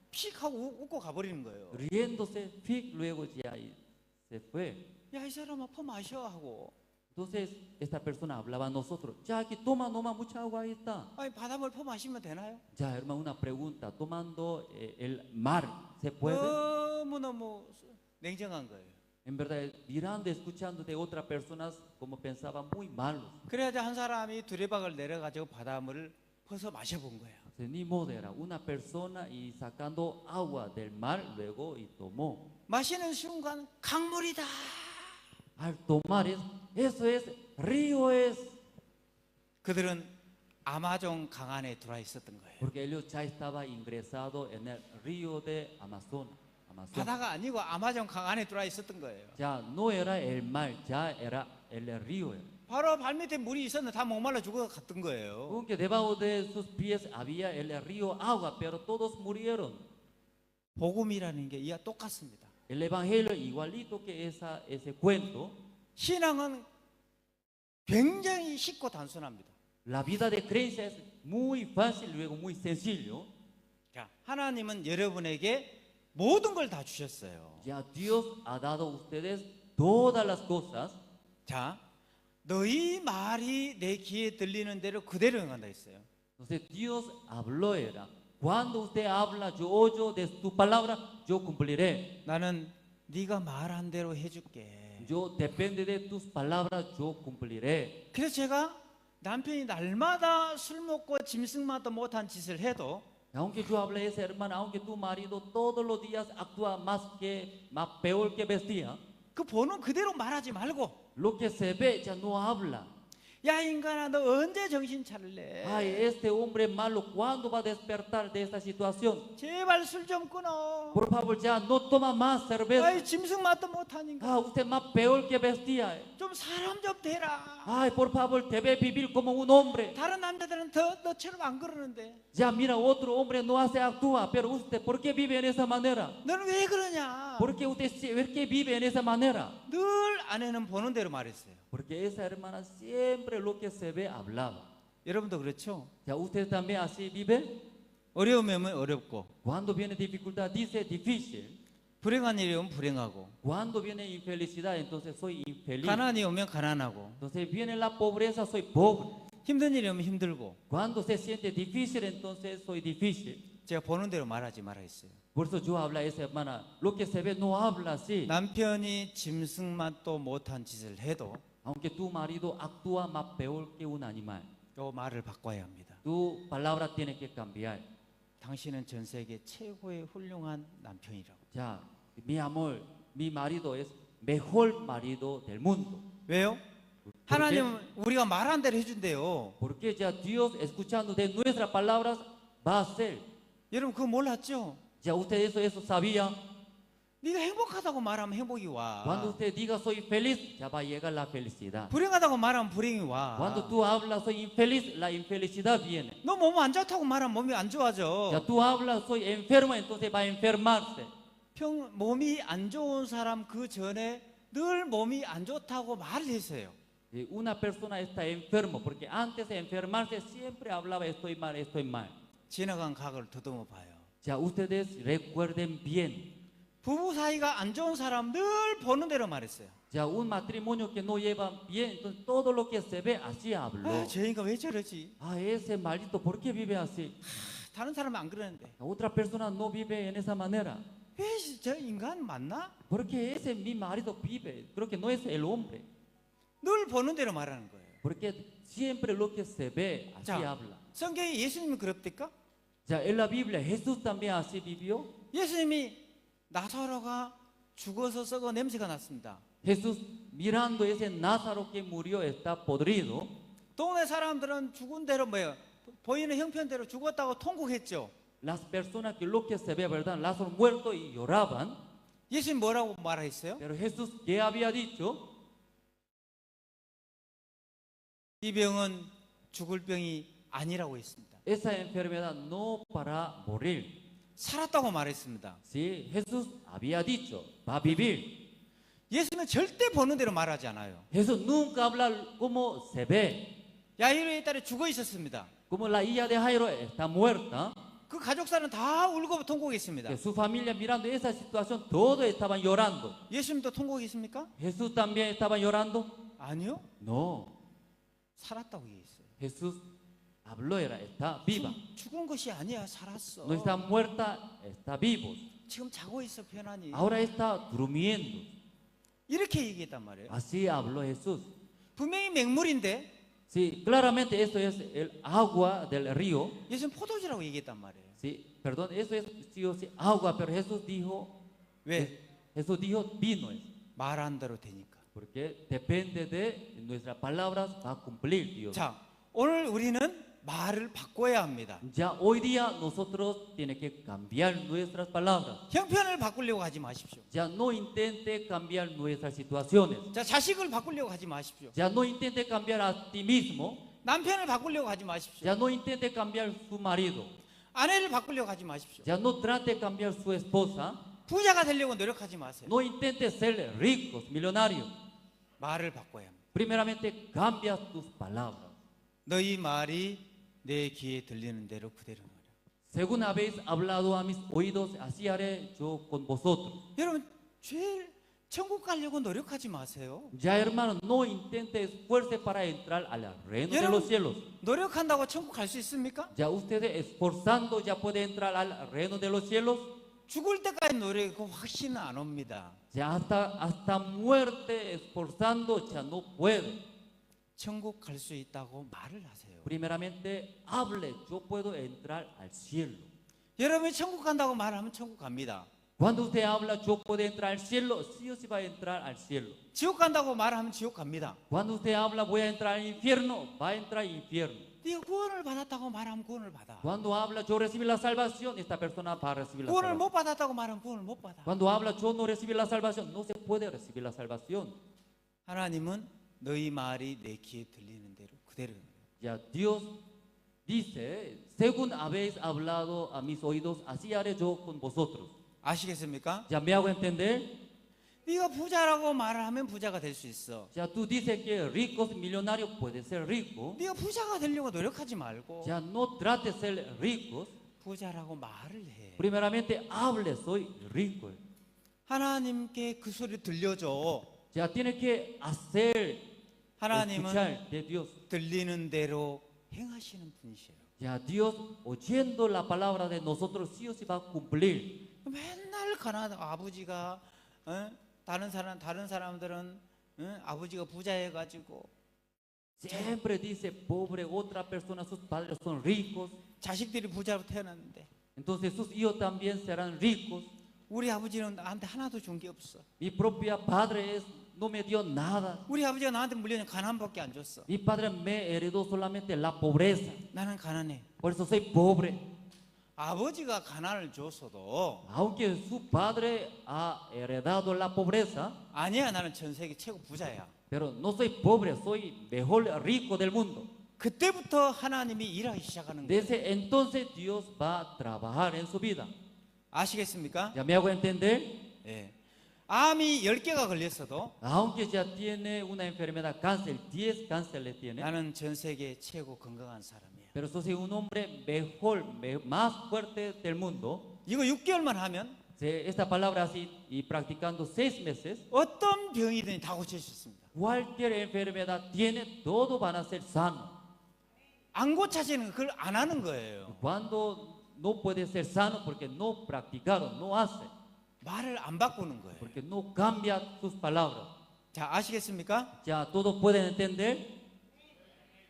픽 하고 웃고 가버리는 거예요. riéndose, luego ya se fue. 야, 이 사람아 퍼 마셔 하고. Entonces esta persona hablaba a nosotros, ya aquí toma mucha agua, ahí está. 아니 바닷물 퍼 마시면 되나요? Ya hermano, una pregunta, tomando el mar, ¿se puede? 너무너무 냉정한 거예요. En verdad, mirando, escuchando de otras personas como pensaban muy malos. 그래야 한 사람이 두레박을 내려가지고 바닷물을 퍼서 마셔본 거예요. Entonces, ni modo era una persona y sacando agua del mar luego y tomó. 마시는 순간 강물이다. Al tomar eso es río es. 그들은 아마존 강 안에 들어와 있었던 거예요. Porque ellos ya estaba ingresado en el río de Amazonas. 바다가 아니고 아마존 강 안에 들어와 있었던 거예요. Ya no era el mar, ya era el río. 바로 발밑에 물이 있었는데 다 목말라 죽어 갔던 거예요. Aunque debajo de sus pies había el río agua, pero todos murieron. 복음이라는 게 이와 똑같습니다. El evangelio igualito que ese cuento. 신앙은 굉장히 쉽고 단순합니다. La vida de creencia es muy fácil, luego muy sencillo. 자, 하나님은 여러분에게 모든 걸 다 주셨어요. Ya Dios ha dado a ustedes todas las cosas. 자, 너희 말이 내 귀에 들리는 대로 그대로 행한다 했어요. Entonces Dios habló era. Cuando usted habla, yo oyo de tu palabra, yo cumpliré. 나는 네가 말한 대로 해줄게. Yo depende de tus palabras, yo cumpliré. 그래서 제가 남편이 날마다 술 먹고 짐승마다 못한 짓을 해도 Aunque yo hable esa hermana, aunque tu marido todos los días actúa más peor que vestía, 그 보는 그대로 말하지 말고 lo que se ve ya no habla. 야 인간아 너 언제 정신 차릴래? Ay, este hombre malo, ¿cuándo va a despertar de esta situación? 제발 술 좀 끊어. Por favor, ya no toma más cerveza. 아이 짐승 맛도 못하니까. Ah, usted más peor que vestía. 좀 사람 좀 되라. Ay, por favor, debe vivir como un hombre. 다른 남자들은 너처럼 안 그러는데. Ya mira, otro hombre no hace actúa, pero usted, ¿por qué vive en esa manera? 너는 왜 그러냐? ¿Por qué usted vive en esa manera? 늘 아내는 보는 대로 말했어요. Porque esa hermana siempre lo que se ve hablaba. 여러분도 그렇죠? Ya usted también así vive. 어려우면 어렵고. Cuando viene dificultad dice difícil. 불행한 일이 오면 불행하고. Cuando viene infelicidad entonces soy infeliz. 가난이 오면 가난하고. Entonces viene la pobreza soy pobre. 힘든 일이 오면 힘들고. Cuando se siente difícil entonces soy difícil. 제가 보는 대로 말하지 말아 했어요. Por eso yo habla a esa hermana. Lo que se ve no habla así. 남편이 짐승맛도 못한 짓을 해도. Aunque tu marido actúa más peor que un animal. 요 말을 바꿔야 합니다. Tu palabra tiene que cambiar. 당신은 전 세계 최고의 훌륭한 남편이라고. Ya, mi amor, mi marido es mejor marido del mundo. 왜요? 하나님은 우리가 말한 대로 해준대요. Porque ya Dios escuchando de nuestras palabras va a hacer. 여러분 그거 몰랐죠? Ya usted eso sabía. 네가 행복하다고 말하면 행복이 와. Cuando usted diga soy feliz, ya va a llegar la felicidad. 불행하다고 말하면 불행이 와. Cuando tú hablas soy infeliz, la infelicidad viene. 너 몸 안 좋다고 말하면 몸이 안 좋아져. Ya tú hablas soy enfermo, entonces va a enfermarse. 몸이 안 좋은 사람 그 전에 늘 몸이 안 좋다고 말을 했어요. Una persona está enfermo porque antes de enfermarse siempre hablaba estoy mal, estoy mal. 지나간 각을 더듬어 봐요. Ya ustedes recuerden bien. 부부 사이가 안 좋은 사람 늘 보는 대로 말했어요. Ya un matrimonio que no lleva bien, entonces todo lo que se ve así habló. 아, 저 인간 왜 저러지? Ah, ese maldito, ¿por qué vive así? 다른 사람은 안 그러는데. Otra persona no vive en esa manera. 왜 저 인간 맞나? Porque ese mi marido vive, creo que no es el hombre. 늘 보는 대로 말하는 거예요. Porque siempre lo que se ve así 자, habla. 성경에 예수님이 그럽니까? Ya en la Biblia Jesús también así vivió. 예수님이 나사로가 죽어서 썩어 냄새가 났습니다. Jesús mirando ese Lázaro que murió está podrido. 동네 사람들은 죽은 대로 뭐예요? 보이는 형편대로 죽었다고 통곡했죠. Las personas que lo que se ve, ¿verdad? Lázaro muerto y lloraban. 예수님 뭐라고 말했어요? Pero Jesús, ¿qué había dicho? 이 병은 죽을 병이 아니라고 했습니다. Esa enfermedad no para morir. 살았다고 말했습니다. Sí, Jesús había dicho, va a vivir. 예수는 절대 보는 대로 말하지 않아요. Jesús nunca habla como se ve. 야이로의 딸이 죽어 있었습니다. Como la hija de Jairo está muerta. 그 가족사는 다 울고 통곡했습니다. Que su familia mirando esa situación, todos estaban llorando. 예수님도 통곡했습니까? Jesús también estaba llorando. 아니요. No. 살았다고 얘기했어요. Jesús habló era está viva. 죽은 것이 아니야, 살았어. No está muerta, está vivo. 지금 자고 있어 편안히. Ahora está durmiendo. 이렇게 얘기했단 말이에요. Así habló Jesús. 분명히 맹물인데 Sí, claramente esto es el agua del río. 예수는 포도주라고 얘기했단 말이에요. Sí, perdón, eso es sí o sí agua, pero Jesús dijo, 왜? Jesús dijo vino es. 말한 대로 되니까. Porque depende de nuestras palabras va a cumplir Dios. 자, 오늘 우리는 말을 바꿔야 합니다. Ya hoy día nosotros tiene que cambiar nuestras palabras. 형편을 바꾸려고 하지 마십시오. Ya no intente cambiar nuestras situaciones. 자, 자식을 바꾸려고 하지 마십시오. Ya no intente cambiar a ti mismo. 남편을 바꾸려고 하지 마십시오. Ya no intente cambiar su marido. 아내를 바꾸려고 하지 마십시오. Ya no trate de cambiar su esposa. 부자가 되려고 노력하지 마세요. No intente ser ricos, millonarios. 말을 바꿔야 합니다. Primeramente cambia tus palabras. 너희 말이 내 귀에 들리는 대로 그대로 말이야. Según habéis hablado a mis oídos, así haré yo con vosotros. 여러분, 제일 천국 가려고 노력하지 마세요. Ya hermano, no intente esfuerce para entrar al reino de los cielos. 노력한다고 천국 갈 수 있습니까? Ya ustedes esforzando ya puede entrar al reino de los cielos. 죽을 때까지 노력하고 확신은 안 옵니다. Ya hasta muerte esforzando ya no puede. 천국 갈 수 있다고 말을 하세요. Primeramente hable, yo puedo entrar al cielo. 여러분이 천국 간다고 말하면 천국 갑니다. Cuando usted habla, yo puedo entrar al cielo, sí o sí va a entrar al cielo. 지옥 간다고 말하면 지옥 갑니다. Cuando usted habla, voy a entrar al infierno, va a entrar al infierno. 네가 구원을 받았다고 말하면 구원을 받아. Cuando habla, yo recibí la salvación, esta persona va a recibir la 구원을 salvación. 못 받았다고 말하면 구원을 못 받아. Cuando habla, yo no recibí la salvación, no se puede recibir la salvación. 하나님은 너희 말이 내 귀에 들리는 대로 그대로. Ya Dios dice, según habéis hablado a mis oídos, así haré yo con vosotros. 아시겠습니까? Ya me hago entender. 네가 부자라고 말을 하면 부자가 될 수 있어. Ya tú dices que ricos, millonarios, puede ser rico. 네가 부자가 되려고 노력하지 말고. Ya no trate de ser ricos. 부자라고 말을 해. Primeramente hable, soy rico. 하나님께 그 소리 들려줘. Ya tiene que hacer, 하나님은 escuchar de Dios. 들리는 대로 행하시는 분이세요. Ya Dios, oyendo la palabra de nosotros, sí o sí va a cumplir. 맨날 아버지가 다른 사람들은 아버지가 부자해가지고 Siempre dice pobre, otra persona, sus padres son ricos. 자식들이 부자로 태어났는데 Entonces sus hijos también serán ricos. 우리 아버지는 나한테 하나도 준 게 없어. Mi propia padre no me dio nada. 우리 아버지가 나한테 물려준 가난밖에 안 줬어. Mi padre me heredó solamente la pobreza. 나는 가난해. Por eso soy pobre. 아버지가 가난을 줬어도 Aunque su padre ha heredado la pobreza, 아니야, 나는 전 세계 최고 부자야. pero no soy pobre, soy mejor rico del mundo. 그때부터 하나님이 일하기 시작하는 거예요. Desde entonces Dios va a trabajar en su vida. 아시겠습니까? ¿Ya me hago entender? 예. 암이 10개가 걸렸어도 Aunque ya tiene una enfermedad, cáncer, 10 cánceres tiene, 나는 전 세계 최고 건강한 사람이야. pero soy un hombre mejor, más fuerte del mundo. 이거 6개월만 하면 Esta palabra así y practicando 6 meses, 어떤 병이든 다 고칠 수 있습니다. cualquier enfermedad tiene, todos van a ser sanos. 안 고쳐지는 그걸 안 하는 거예요. Cuando no puede ser sano porque no practicaron, no hacen, 말을 안 바꾸는 거예요. porque no cambia sus palabras. 자, 아시겠습니까? Ya todos pueden entender.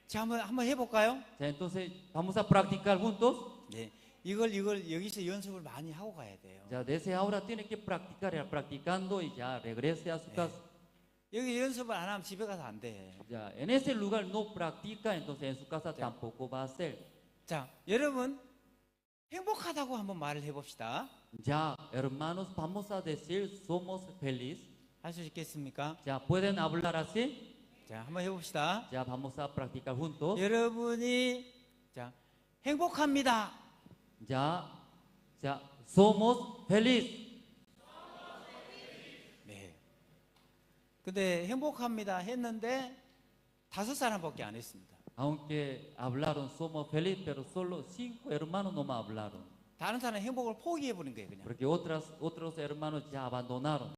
자, 한번 해볼까요? Ya, entonces vamos a practicar juntos. 네, 이걸 여기서 연습을 많이 하고 가야 돼요. Ya desde ahora tiene que practicar, ya practicando y ya regrese a su casa. 여기 연습을 안 하면 집에 가서 안 돼. Ya en ese lugar no practica, entonces en su casa tampoco va a hacer. 자, 여러분 행복하다고 한번 말을 해봅시다. Ya, hermanos, vamos a decir somos felices. 할 수 있겠습니까? Ya pueden hablar así. 자, 한번 해봅시다. Ya vamos a practicar juntos. 여러분이 자 행복합니다. Ya somos felices. 네. 근데 행복합니다 했는데 5사람밖에 안 했습니다. Aunque hablaron somos felices, pero solo 5 hermanos no más hablaron. 다른 사람 행복을 포기해 버린 거예요, 그냥. Porque otros hermanos ya abandonaron.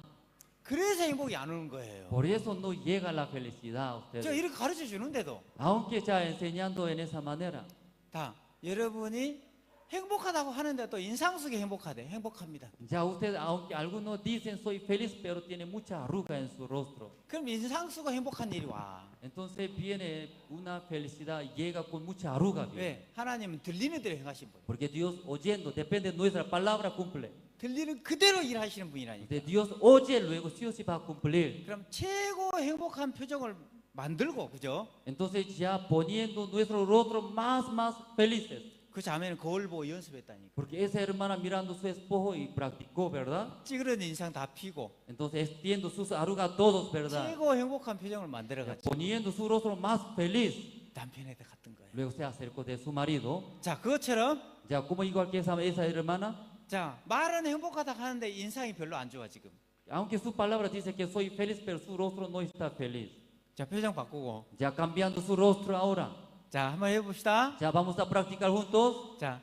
그래서 행복이 안 오는 거예요. Por eso no llega la felicidad a ustedes. 저 이렇게 가르쳐 주는데도 Aunque ya enseñando en esa manera. 다 여러분이 행복하다고 하는데 또 인상 속에 행복합니다. Ya ustedes, aunque algunos dicen soy feliz, pero tiene mucha arruga en su rostro. 그럼 인상 쓰고 행복한 일이 와. Entonces viene una felicidad, llega con mucha arruga. 왜? 하나님은 들리는 대로 행하신 분. Porque Dios oyendo, depende de nuestra palabra, cumple. 들리는 그대로 일하시는 분이라니까. De Dios oye, luego sí o sí va a cumplir. 그럼 최고 행복한 표정을 만들고, 그죠? Entonces ya poniendo nuestro rostro más felices. 그 자매는 거울 보고 연습했다니까. Porque esa hermana mirando a su esposo y practicó, ¿verdad? 찌그러진 인상 다 피고. Entonces extiendo sus arrugas todos, ¿verdad? 최고 행복한 표정을 만들어가지고. Poniendo su rostro más feliz. 남편한테 갔던 거예요. Luego se acercó de su marido. 자, 그것처럼. Ya como igual que esa hermana. 자, 말은 행복하다 하는데 인상이 별로 안 좋아 지금. Aunque su palabra dice que soy feliz, pero su rostro no está feliz. 자, 표정 바꾸고. Ya cambiando su rostro ahora. 자, 한번 해봅시다. Ya vamos a practicar juntos. 자,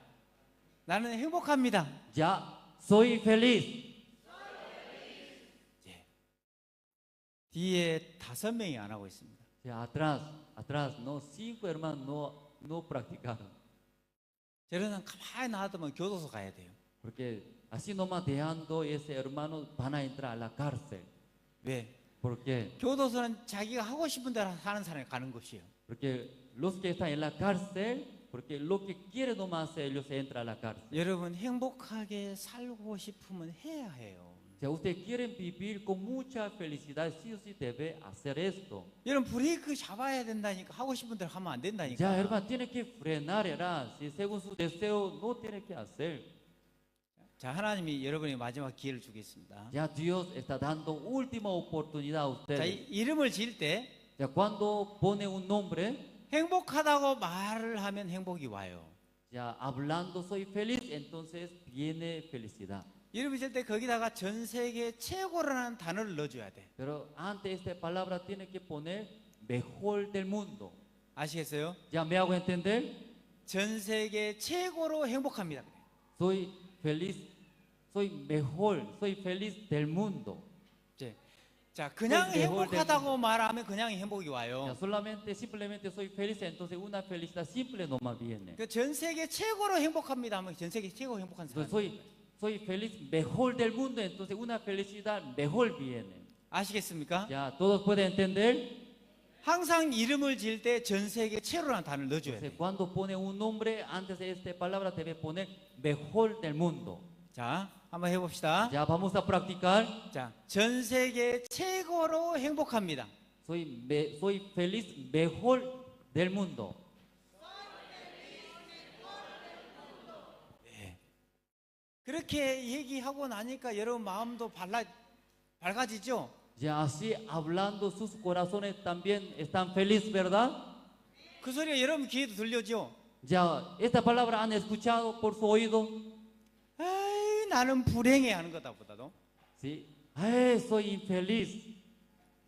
나는 행복합니다. Ya soy feliz. 예. 뒤에 5명이 안 하고 있습니다. Ya atrás, no, 5 hermanos no practicaron. 저러는 가만히 놔두면 교도소 가야 돼요. Porque así nomás dejando ese hermano van a entrar a la cárcel. 왜? Porque 교도소는 자기가 하고 싶은 대로 하는 사람이 가는 곳이에요. Porque los que están en la cárcel, porque lo que quieren nomás hacer, ellos entran a la cárcel. 여러분 행복하게 살고 싶으면 해야 해요. Si ustedes quieren vivir con mucha felicidad, sí o sí debe hacer esto. 여러분 브레이크 잡아야 된다니까 하고 싶은 대로 하면 안 된다니까. Ya hermano, tiene que frenar, ¿verdad? Si según su deseo no tiene que hacer. 자, 하나님이 여러분에게 마지막 기회를 주겠습니다. Ya Dios está dando última oportunidad a 자, ustedes. 이름을 지을 때 Ya cuando pone un nombre, 행복하다고 말을 하면 행복이 와요. ya hablando soy feliz, entonces viene felicidad. 이름을 지을 때 거기다가 전 세계 최고라는 단어를 넣어줘야 돼. Pero antes esta palabra tiene que poner mejor del mundo. 아시겠어요? ¿Ya me hago entender? 전 세계 최고로 행복합니다. Soy feliz, soy mejor, soy feliz del mundo. 자, 그냥 soy mejor 행복하다고 말하면 그냥 행복이 와요. Ya solamente, simplemente soy feliz, entonces una felicidad simple nomás viene. 그 전 세계 최고로 행복합니다 하면 전 세계 최고 행복한 사람. Entonces soy feliz mejor del mundo, entonces una felicidad mejor viene. 아시겠습니까? Ya todos pueden entender. 항상 이름을 지을 때 전 세계 최고라는 단어를 넣어줘야 돼. Cuando pone un nombre, antes de esta palabra debe poner mejor del mundo. 자, 한번 해봅시다. Ya vamos a practicar. 자, 전 세계 최고로 행복합니다. Soy feliz mejor del mundo. 네. 그렇게 얘기하고 나니까 여러분 마음도 밝아지죠? Ya así hablando sus corazones también están felices, ¿verdad? 그 소리가 여러분 귀에도 들려죠? Ya esta palabra han escuchado por su oído. 에이, 나는 불행해 하는 거다 보다도. Sí. Ay, soy infeliz.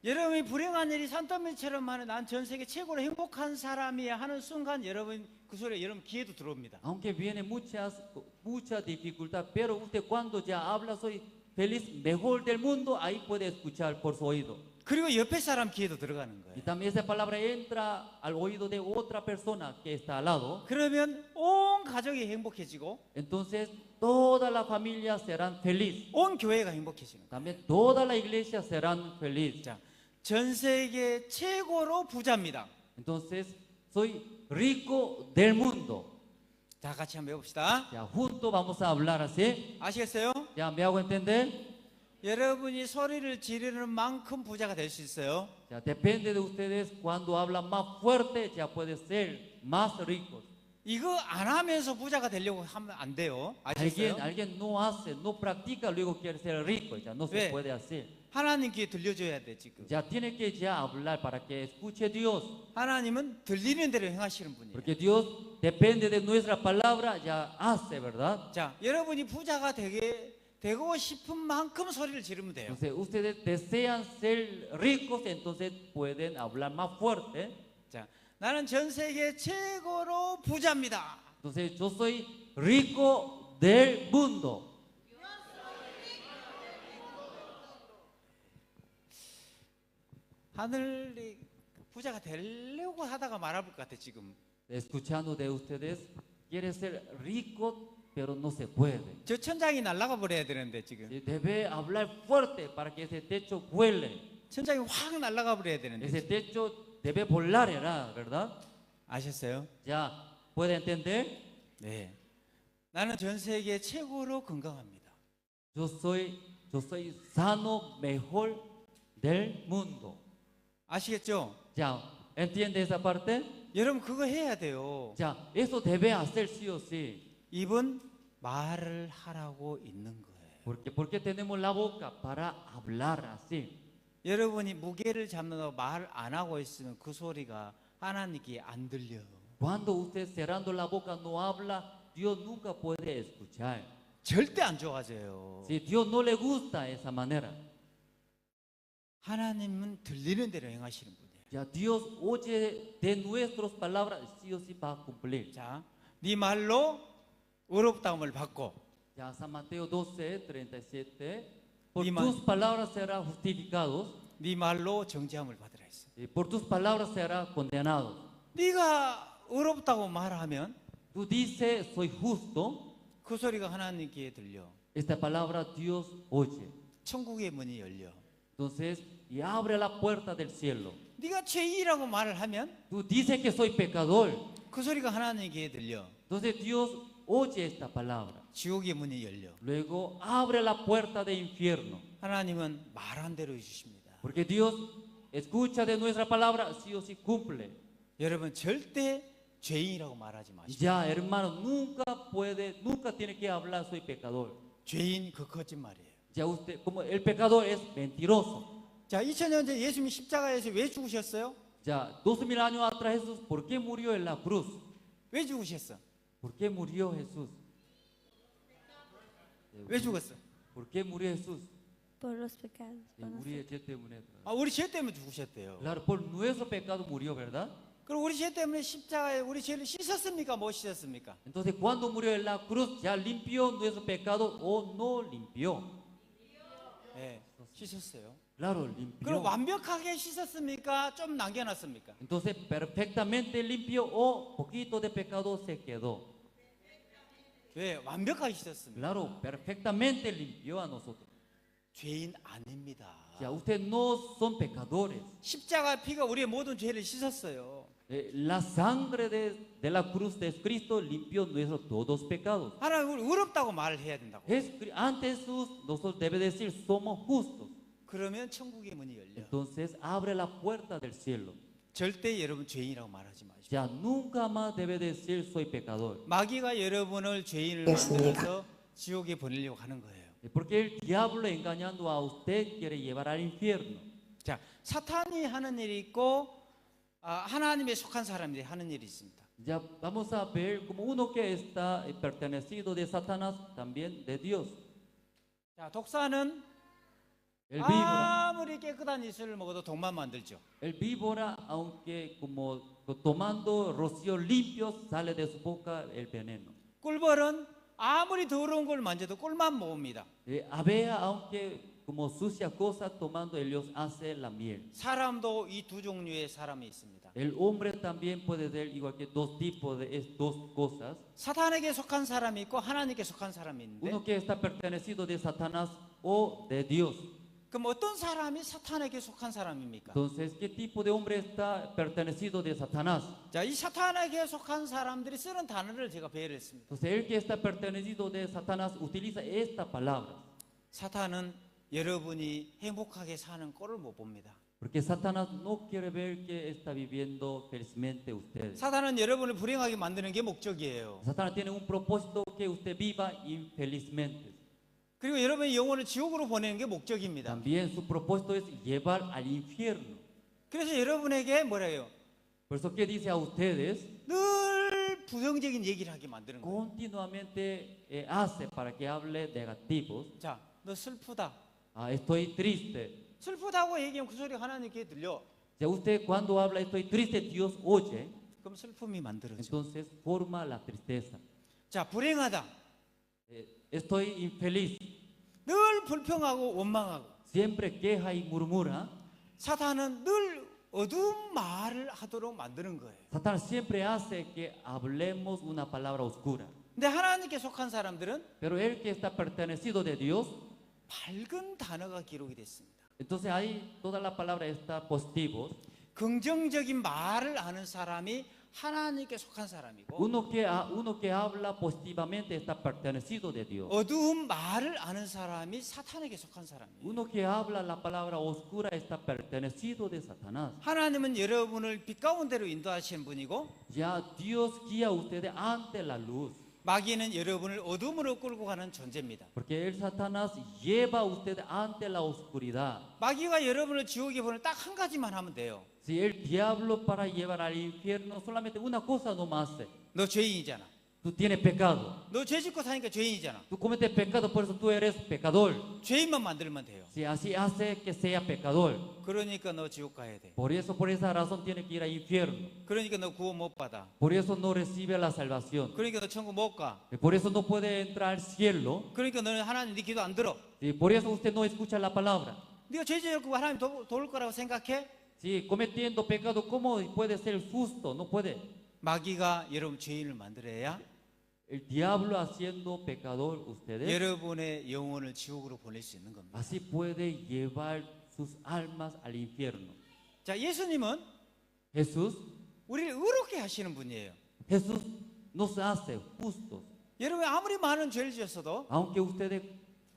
여러분이 불행한 일이 산더미처럼 하는 난 전 세계 최고로 행복한 사람이야 하는 순간 여러분 그 소리가 여러분 귀에도 들어옵니다. Aunque viene mucha dificultad, pero usted cuando ya habla soy feliz mejor del mundo, ahí puede escuchar por su oído. 그리고 옆에 사람 귀에도 들어가는 거예요. Y también esa palabra entra al oído de otra persona que está al lado. 그러면 온 가족이 행복해지고 Entonces toda la familia serán feliz. 온 교회가 행복해지는 거예요. También toda la iglesia serán feliz. 자, 전 세계 최고로 부자입니다. Entonces soy rico del mundo. 자, 같이 한번 해봅시다. Ya juntos vamos a hablar así. 아시겠어요? Ya me hago entender. 여러분이 소리를 지르는 만큼 부자가 될 수 있어요. Ya depende de ustedes, cuando hablan más fuerte ya puede ser más ricos. 이거 안 하면서 부자가 되려고 하면 안 돼요. 아시겠어요? Alguien no hace, no practica, luego quiere ser rico, ya no se 왜? puede hacer. 하나님 귀에 들려줘야 돼 지금. Ya tiene que ya hablar para que escuche Dios. 하나님은 들리는 대로 행하시는 분이에요. Porque Dios depende de nuestra palabra, ya hace, ¿verdad? 자, 여러분이 부자가 되고 싶은 만큼 소리를 지르면 돼요. Entonces ustedes desean ser ricos, entonces pueden hablar más fuerte. 자, 나는 전 세계 최고로 부자입니다. Entonces yo soy rico del mundo. 하늘이 부자가 되려고 하다가 말아볼 것 같아 지금. Escuchando de ustedes, quiere ser rico, pero no se puede. 저 천장이 날아가 버려야 되는데 지금. Debe hablar fuerte para que ese techo vuele. 천장이 확 날아가 버려야 되는데. Ese techo debe volar, ¿verdad? 아셨어요? Ya, ¿puede entender? 네. 나는 전 세계 최고로 건강합니다. Yo soy sano, mejor del mundo. 아시겠죠? Ya, ¿entiende esa parte? 여러분 그거 해야 돼요. Ya, eso debe hacer sí o sí. 입은 말을 하라고 있는 거예요. Porque tenemos la boca para hablar así. 여러분이 무게를 잡는다고 말 안 하고 있으면 그 소리가 하나님께 안 들려. Cuando usted cerrando la boca no habla, Dios nunca puede escuchar. 절대 안 좋아져요. Si Dios no le gusta esa manera. 하나님은 들리는 대로 행하시는 분이에요. Ya Dios oye de nuestras palabras, sí o sí va a cumplir. 자, 네 말로 의롭다함을 받고. Ya San Mateo 12:37. Por 네 tus palabras serás justificados. 네 말로 정죄함을 받으라 했어. Y por tus palabras serás condenados. 네가 의롭다고 말하면 Tú dices soy justo. 그 소리가 하나님께 들려. Esta palabra Dios oye. 천국의 문이 열려. Entonces, y abre la puerta del cielo. 네가 죄인이라고 말을 하면 Tú dices que soy pecador. 그 소리가 하나님께 들려. Entonces Dios oye esta palabra. 지옥의 문이 열려. Luego abre la puerta del infierno. 하나님은 말한 대로 해주십니다. Porque Dios escucha de nuestra palabra, sí o sí cumple. 여러분 절대 죄인이라고 말하지 마시고. Ya, hermano, nunca tiene que hablar soy pecador. 죄인 그 거짓말이에요. Ya usted, como el pecador es mentiroso. 자, 2000년 전 예수님이 십자가에서 왜 죽으셨어요? Ya, 2000 años atrás Jesús, ¿por qué murió en la cruz? 왜 죽으셨어? ¿Por qué murió Jesús? 왜 죽었어? ¿Por qué murió Jesús? Por los pecados. por Murió 죄 때문에. 아, 우리 죄 때문에 죽으셨대요. Claro, por nuestro pecado murió, ¿verdad? 그럼 우리 죄 때문에 십자가에 우리 죄를 씻었습니까? 못 씻었습니까? Entonces, cuando murió en la cruz, ¿ya limpió nuestro pecado o no limpió? 네, 씻었어요. Claro, limpió. 그럼 완벽하게 씻었습니까? 좀 남겨놨습니까? Entonces, perfectamente limpió o poquito de pecado se quedó. 왜? 완벽하게 씻었습니다. Claro, perfectamente limpió a nosotros. 죄인 아닙니다. Ya, ustedes no son pecadores. 십자가 피가 우리의 모든 죄를 씻었어요. La sangre de la cruz de Cristo limpió nuestros todos pecados. 하나님 우리 의롭다고 말을 해야 된다고. Ante Jesús, nosotros debe decir somos justos. 그러면 천국의 문이 열려. Entonces abre la puerta del cielo. 절대 여러분 죄인이라고 말하지 마시고. Ya nunca más debe decir soy pecador. 마귀가 여러분을 죄인을 만들어서 지옥에 보내려고 하는 거예요. Porque el diablo engañando a usted quiere llevar al infierno. 자, 사탄이 하는 일이 있고 하나님에 속한 사람들이 하는 일이 있습니다. Ya vamos a ver como uno que está pertenecido de Satanás, también de Dios. 자, 독사는 El víbora, 아무리 깨끗한 이슬을 먹어도 독만 만들죠. el víbora, aunque como tomando rocío limpio, sale de su boca el veneno. 꿀벌은 아무리 더러운 걸 만져도 꿀만 먹습니다. Abeja, aunque como sucia cosa, tomando ellos hace la miel. 사람도 이 두 종류의 사람이 있습니다. El hombre también puede ser igual que dos tipos de dos cosas. 사탄에게 속한 사람이 있고 하나님께 속한 사람이 있는데 Uno que está pertenecido de Satanás o de Dios. 그럼 어떤 사람이 사탄에게 속한 사람입니까? Entonces, ¿qué tipo de hombre está pertenecido de Satanás? 자, 이 사탄에게 속한 사람들이 쓰는 단어를 제가 배열했습니다. Entonces, el que está pertenecido de Satanás utiliza esta palabra. 사탄은 여러분이 행복하게 사는 꼴을 못 봅니다. Porque Satanás no quiere ver que está viviendo felizmente usted. 사탄은 여러분을 불행하게 만드는 게 목적이에요. Satanás tiene un propósito que usted viva infelizmente. 그리고 여러분의 영혼을 지옥으로 보내는 게 목적입니다. También su propósito es llevar al infierno. 그래서 여러분에게 뭐래요? Por eso que dice a ustedes, 늘 부정적인 얘기를 하게 만드는 거예요. continuamente hace para que hable negativos. 자, 너 슬프다. Estoy triste. 슬프다고 얘기하면 그 소리가 하나님께 들려. Ya usted cuando habla estoy triste, Dios oye. 그럼 슬픔이 만들어져. Entonces forma la tristeza. 자, 불행하다. Estoy infeliz. 늘 불평하고 원망하고. Siempre queja y murmura. 사탄은 늘 어두운 말을 하도록 만드는 거예요. Satanás siempre hace que hablemos una palabra oscura. 근데 하나님께 속한 사람들은 Pero el que está pertenecido de Dios, 밝은 단어가 기록이 됐습니다. entonces ahí toda la palabra está positivos. 긍정적인 말을 하는 사람이 하나님께 속한 사람이고 Uno que habla positivamente está pertenecido de Dios. 어두운 말을 하는 사람이 사탄에게 속한 사람이에요. Uno que habla la palabra oscura está pertenecido de Satanás. 하나님은 여러분을 빛 가운데로 인도하시는 분이고 Ya Dios guía a ustedes ante la luz. 마귀는 여러분을 어둠으로 끌고 가는 존재입니다. Porque el Satanás lleva a ustedes ante la oscuridad. 마귀가 여러분을 지옥에 보내 딱 한 가지만 하면 돼요. Si el diablo para llevar al infierno solamente una cosa no más hace. 너 죄인이잖아. Tú tienes pecado. 너 죄 짓고 사니까 죄인이잖아. Tú cometes pecado, por eso tú eres pecador. 죄인만 만들면 돼요. Si así hace que sea pecador. 그러니까 너 지옥 가야 돼. Por esa razón tiene que ir al infierno. 그러니까 너 구원 못 받아. Por eso no recibe la salvación. 그러니까 너 천국 못 가. Por eso no puede entrar al cielo. 그러니까 너는 하나님 네 기도 안 들어. Y por eso usted no escucha la palabra. 네가 죄 지었고 하나님 도울 거라고 생각해? Si cometiendo pecado, ¿cómo puede ser justo? No puede. 마귀가 여러분 죄인을 만들어야 El diablo haciendo pecador ustedes. 여러분의 영혼을 지옥으로 보낼 수 있는 겁니다. Así puede llevar sus almas al infierno. 자, 예수님은 Jesús 우리를 의롭게 하시는 분이에요. Jesús nos hace justos. 여러분 아무리 많은 죄를 지었어도 Aunque ustedes,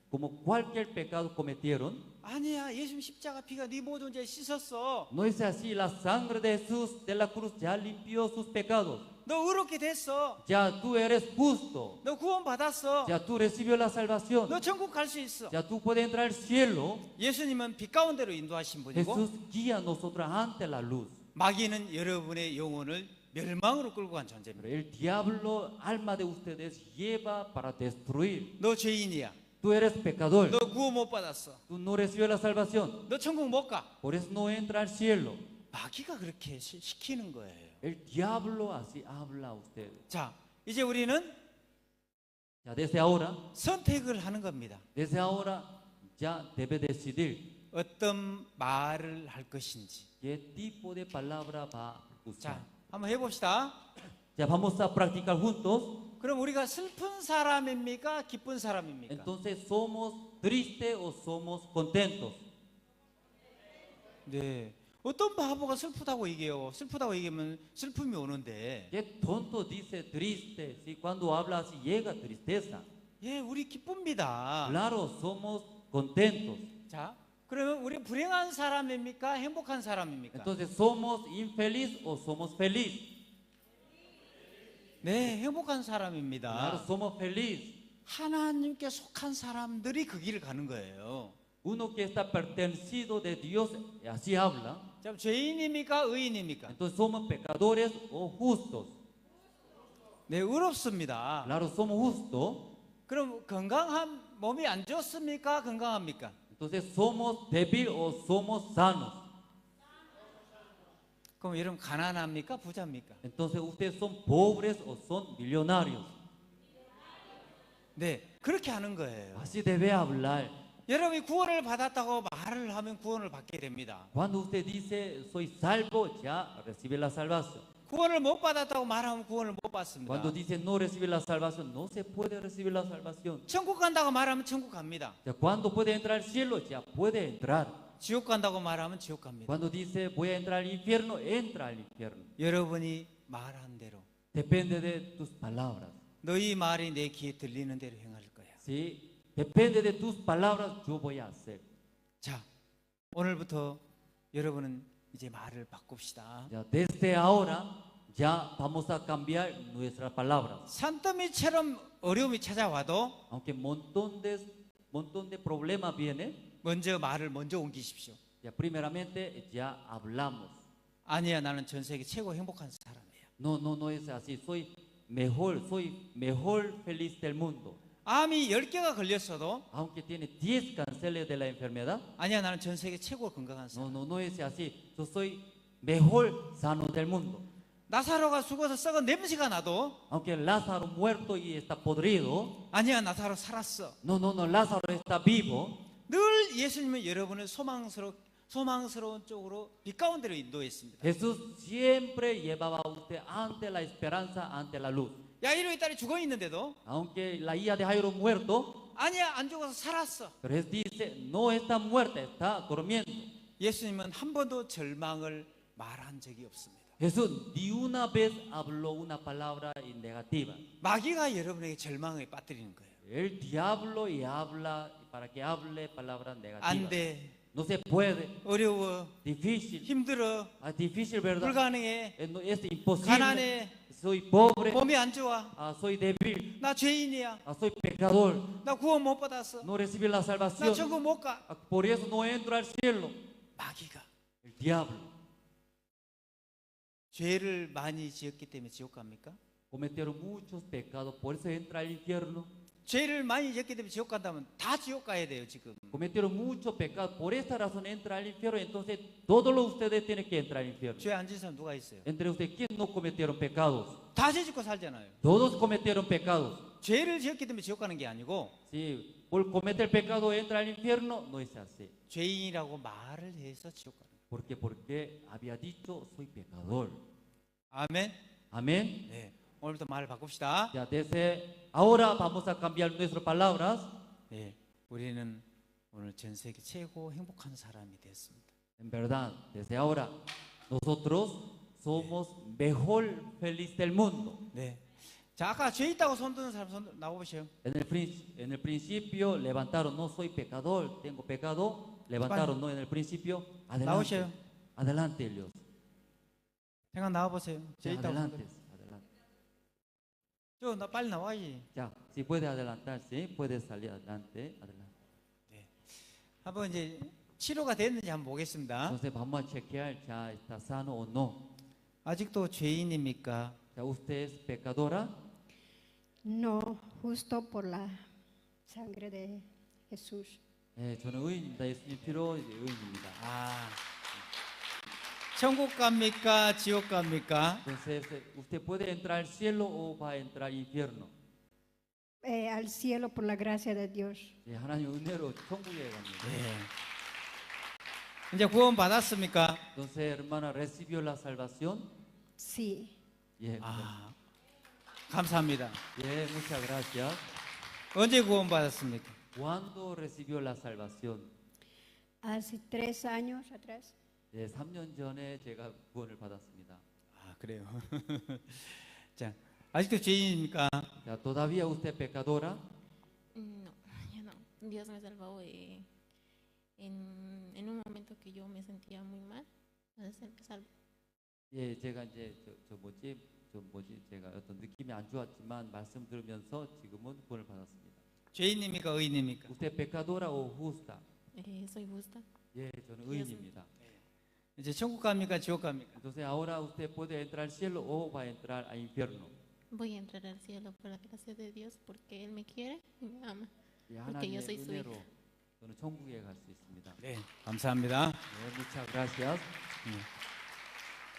como cualquier pecado cometieron, 아니야, 예수님 십자가 피가 네 모든 죄 씻었어. no es así. La sangre de Jesús de la cruz ya limpió sus pecados. 너 의롭게 됐어. Ya tú eres justo. 너 구원 받았어. Ya tú recibió la salvación. 너 천국 갈 수 있어. Ya tú puedes entrar al cielo. 예수님은 빛 가운데로 인도하신 분이고 Jesús guía a nosotros ante la luz. 마귀는 여러분의 영혼을 멸망으로 끌고 간 존재입니다. Pero el diablo, alma de ustedes, lleva para destruir. 너 죄인이야. Tú eres pecador. 너 구원 못 받았어. Tú no recibes la salvación. 너 천국 못 가. Por eso no entra al cielo. 마귀가 그렇게 시키는 거예요. El diablo así habla a ustedes. 자, 이제 우리는 Ya desde ahora, 선택을 하는 겁니다. desde ahora ya debe decidir 어떤 말을 할 것인지. qué tipo de palabra va a usar. 자, 한번 해봅시다. Ya vamos a practicar juntos. 그럼 우리가 슬픈 사람입니까? 기쁜 사람입니까? Entonces, ¿somos tristes o somos contentos? 네. 어떤 바보가 슬프다고 얘기해요? 슬프다고 얘기하면 슬픔이 오는데. Qué tonto dice triste, si cuando habla así llega tristeza. 예, 우리 기쁩니다. Claro, somos contentos. 자, 그러면 우리 불행한 사람입니까? 행복한 사람입니까? Entonces, ¿somos infeliz o somos feliz? 네, 행복한 사람입니다. Claro, somos feliz. 하나님께 속한 사람들이 그 길을 가는 거예요. Uno que está pertenecido de Dios, así habla. 자, 죄인입니까? 의인입니까? Entonces, ¿somos pecadores o justos? 네, 의롭습니다. Claro, somos justos. 그럼 건강한 몸이 안 좋습니까? 건강합니까? Entonces, ¿somos débiles o somos sanos? 그럼 여러분 가난합니까? 부자입니까? Entonces, ¿ustedes son pobres o son millonarios? 네, 그렇게 하는 거예요. Así debe hablar. 여러분이 구원을 받았다고 말을 하면 구원을 받게 됩니다. Cuando usted dice, soy salvo, ya recibe la salvación. 구원을 못 받았다고 말하면 구원을 못 받습니다. Cuando dice no recibe la salvación, no se puede recibir la salvación. 천국 간다고 말하면 천국 갑니다. Ya cuando puede entrar al cielo, ya puede entrar. 지옥 간다고 말하면 지옥 갑니다. Cuando dice voy a entrar al infierno, entra al infierno. 여러분이 말한 대로 Depende de tus palabras. 너희 말이 내 귀에 들리는 대로 행할 거야. Sí, depende de tus palabras, yo voy a hacer. 자, 오늘부터 여러분은 이제 말을 바꿉시다. Ya desde ahora ya vamos a cambiar nuestras palabras. 산더미처럼 어려움이 찾아와도 Aunque montón de problemas viene, 먼저 말을 먼저 옮기십시오. ya primeramente ya hablamos. 아니야, 나는 전 세계 최고 행복한 사람이야. No es así. Soy mejor feliz del mundo. 암이 10개가 걸렸어도 Aunque tiene 10 cánceres de la enfermedad. 아니야, 나는 전 세계 최고 건강한 사람. No es así. Yo soy mejor sano del mundo. 나사로가 죽어서 썩은 냄새가 나도 Aunque Lázaro muerto y está podrido. 아니야, 나사로 살았어. No, Lázaro está vivo. 늘 예수님은 여러분을 소망스러운 쪽으로 빛 가운데로 인도했습니다. Jesús siempre llevaba a usted ante la esperanza, ante la luz. 야이로의 딸이 죽어 있는데도 Aunque la hija de Jairo muerto, 아니야 안 죽어서 살았어. pero él dice, no está muerta, está durmiendo. 예수님은 한 번도 절망을 말한 적이 없습니다. Jesús ni una vez habló una palabra negativa. 마귀가 여러분에게 절망에 빠뜨리는 거예요. El diablo y habla para que hable palabras negativas. 안 돼. No se puede. 어려워. Difícil. 힘들어. Difícil, ¿verdad? 불가능해. Es imposible. 가난해. Soy pobre. 몸이 안 좋아. Soy débil. 나 죄인이야. Soy pecador. 나 구원 못 받았어. No recibí la 나 salvación. 천국 못 가. Por eso no entro al cielo. 마귀가. El diablo. 죄를 많이 지었기 때문에 지옥 갑니까? Cometieron muchos pecados, por eso entra al infierno. 죄를 많이 지었기 때문에 지옥 간다면 다 지옥 가야 돼요 지금. Cometieron muchos pecados, por esta razón entra al infierno. Entonces todos ustedes tienen que entrar al infierno. 죄 안 지은 사람 누가 있어요? Entre ustedes, ¿quién no cometieron pecados? 다 죄 짓고 살잖아요. Todos cometieron pecados. 죄를 지었기 때문에 지옥 가는 게 아니고 Si por cometer pecado entra al infierno, no es así. 죄인이라고 말을 해서 지옥 가는 거예요. Porque había dicho, soy pecador. 아멘. Amén. 네. 오늘부터 말을 바꿉시다. Ya desde ahora vamos a cambiar nuestras palabras. 네. 우리는 오늘 전 세계 최고 행복한 사람이 됐습니다. En verdad, desde ahora nosotros somos mejor feliz del mundo. 네. 자, 아까 죄 있다고 손 드는 사람 손 나와 보세요. En el principio levantaron, no soy pecador, tengo pecado. Levantaron, no, en el principio. Adelante. 나오세요. Adelante, Dios. 생각 나와 보세요. 죄 있다고. Adelante, adelante. 나 빨리 나와야지. Ya, si puede adelantarse, puede salir adelante, adelante. 네. 한번 이제 치료가 됐는지 한번 보겠습니다. Entonces vamos a chequear, ya está sano o no. 아직도 죄인입니까? Ya, ¿usted es pecadora? No, justo por la sangre de Jesús. 네, 저는 의인입니다. 예수님 피로 의인입니다. 아, 천국 갑니까? 지옥 갑니까? Entonces, ¿usted puede entrar al cielo o va a entrar al infierno? Al cielo por la gracia de Dios. 네, 하나님 은혜로 천국에 갑니다. 네. 이제 구원 받았습니까? Entonces, hermana, ¿recibió la salvación? Sí. 예, 아, 감사합니다. 예, muchas gracias. 언제 구원 받았습니까? ¿Cuándo recibió la salvación? Hace 3 años atrás. 예, 3년 전에 제가 구원을 받았습니다. 아, 그래요. 자, 아직도 죄인입니까? Ya, ¿todavía usted pecadora? No, ya no. Dios me salvó en un momento que yo me sentía muy mal. Entonces Él me salvó. 예, 제가 이제 제가 어떤 느낌이 안 좋았지만 말씀 들으면서 지금은 구원을 받았습니다. 죄인입니까? 의인입니까? ¿Usted pecadora o justa? Soy justa. 예, 저는 의인입니다. 이제 천국 갑니까? 지옥 갑니까? Entonces ahora usted puede entrar al cielo o va a entrar al infierno. Voy a entrar al cielo por la gracia de Dios porque Él me quiere y me ama. 예, Porque yo 하나님의 soy su hija. 은혜로 저는 천국에 갈 수 있습니다. 네, 감사합니다. 네, muchas gracias.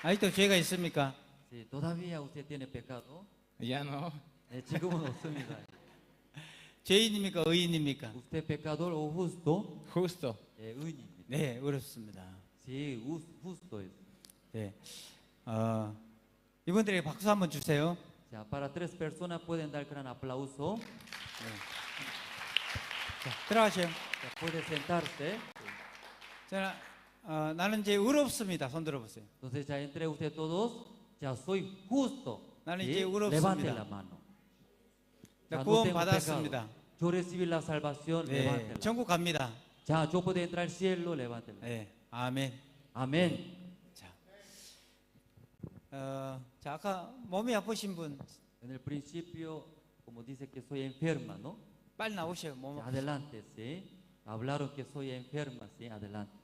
아직도 죄가 있습니까? Sí, ¿todavía usted tiene pecado? Ya no. 네, 지금은 없습니다. 죄인입니까? 의인입니까? ¿Usted pecador o justo? Justo. 네, 의인입니다. 네, 어렵습니다. Sí, justo es. 네, 이분들에게 박수 한번 주세요. Ya, para 3 personas pueden dar gran aplauso. 자, 들어가세요. Ya, puede sentarse. 자, 나는 이제 의롭습니다. 손 들어보세요. Entonces ya entre ustedes todos, ya soy justo. 나는 Sí, 이제 의롭습니다. levante la mano. 나 Ya, no 구원 tengo 받았습니다. pecado. Yo recibí la salvación, 네, levántela. 천국 갑니다. Ya, yo puedo entrar al cielo, levántela. 네, 아멘. Amén. 자, 아까 몸이 아프신 분 En el principio, como dice que soy enferma, ¿no? 빨리 나오세요. 몸 Ya, adelante, sí. Hablaron que soy enferma, sí, adelante.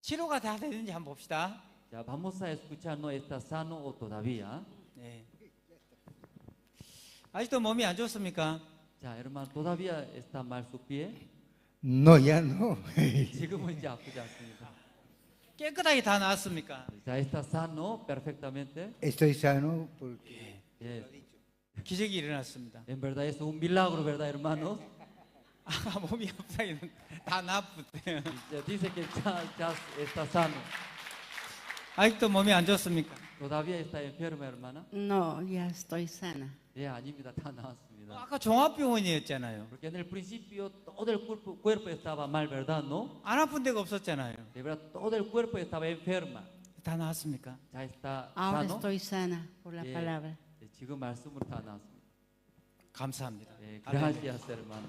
치료가 다 되는지 한번 봅시다. Ya, vamos a escuchar, ¿no está sano o todavía? 네. 아직도 몸이 안 좋습니까? Ya, hermano, ¿todavía está mal su pie? No, ya no. 지금은 이제 아프지 않습니다. 깨끗하게 다 나았습니까? Ya está sano perfectamente. Estoy sano porque Yes. 기적이 일어났습니다. En verdad es un milagro, ¿verdad, hermanos? 아까 몸이 아프다기는 다 나쁘대요. Dice que ya está sano. 아직도 몸이 안 좋습니까? ¿Todavía está enferma, hermana? No, ya estoy sana. 예, 아닙니다. 다 나았습니다. 아까 종합병원이었잖아요. Porque en el principio todo el cuerpo estaba mal, ¿verdad? ¿No? 안 아픈 데가 없었잖아요. De verdad, todo el cuerpo estaba enferma. 다 나았습니까? Ya está Ahora sano. estoy sana por la 예, palabra. 지금 말씀으로 다 나았습니다. 감사합니다. 예, gracias, hermano.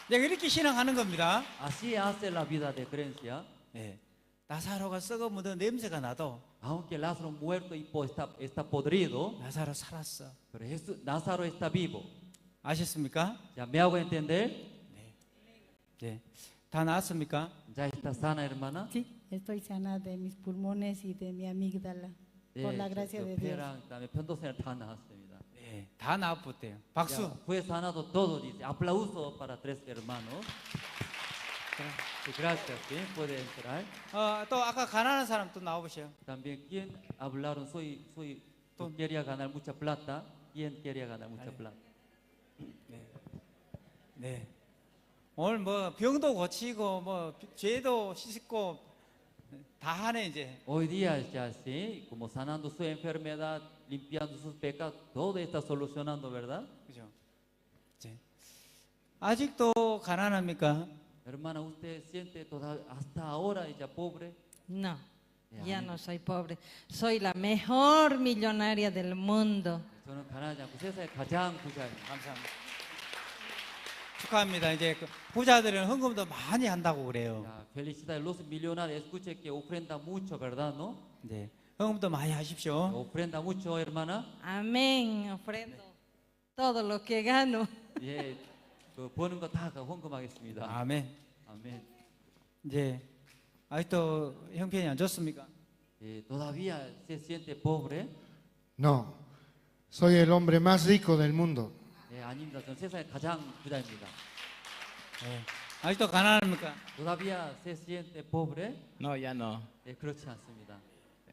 네, 이렇게 신앙하는 겁니다. Así hace la vida de creencia. 네. 나사로가 썩어 묻은 냄새가 나도 Aunque Lázaro muerto y está podrido, 나사로 살았어. pero Lázaro está vivo. 아셨습니까? ¿Ya me hago entender? 네. 다 나았습니까? ¿Ya está sana, hermana? Sí, estoy sana de mis pulmones y de mi amígdala, por la gracia de Dios. 그다음에 편도선을 다 나았습니다. 네, 다 나았대요. 박수. Ya fue sanado todo, dice. Aplauso para tres hermanos. Gracias, ¿sí? Puede entrar. 또 아까 가난한 사람 또 나와보세요. También, ¿quién hablaron? Quería ganar mucha plata. ¿Quién quería ganar mucha plata? 네. 오늘 뭐 병도 고치고 뭐 죄도 씻고 다 하네 이제. Hoy día ya sí, como sanando su enfermedad, limpiando sus pecados, todo está solucionando, ¿verdad? 그죠? 이제 아직도 가난합니까? Hermana, ¿usted siente hasta ahora ella pobre? No, ya no soy pobre. Soy la mejor millonaria del mundo. 저는 가난하지 않고 세상에 가장 부자입니다. 감사합니다. 축하합니다. 이제 그 부자들은 헌금도 많이 한다고 그래요. Felicidades, los millonarios. Escuche que ofrenda mucho, ¿verdad? ¿No? 네, 헌금도 많이 하십시오. Ofrenda mucho, hermana. Amén, ofrendo todo lo que gano. 예, 그 버는 거 다 헌금하겠습니다. 아멘. 아멘. 이제 아직도 형편이 안 좋습니까? ¿Todavía se siente pobre? No, soy el hombre más rico del mundo. 네, 아닙니다. 저는 세상에 가장 부자입니다. 네. 아직도 가난합니까? ¿Todavía se siente pobre? No, ya no. 네, 그렇지 않습니다.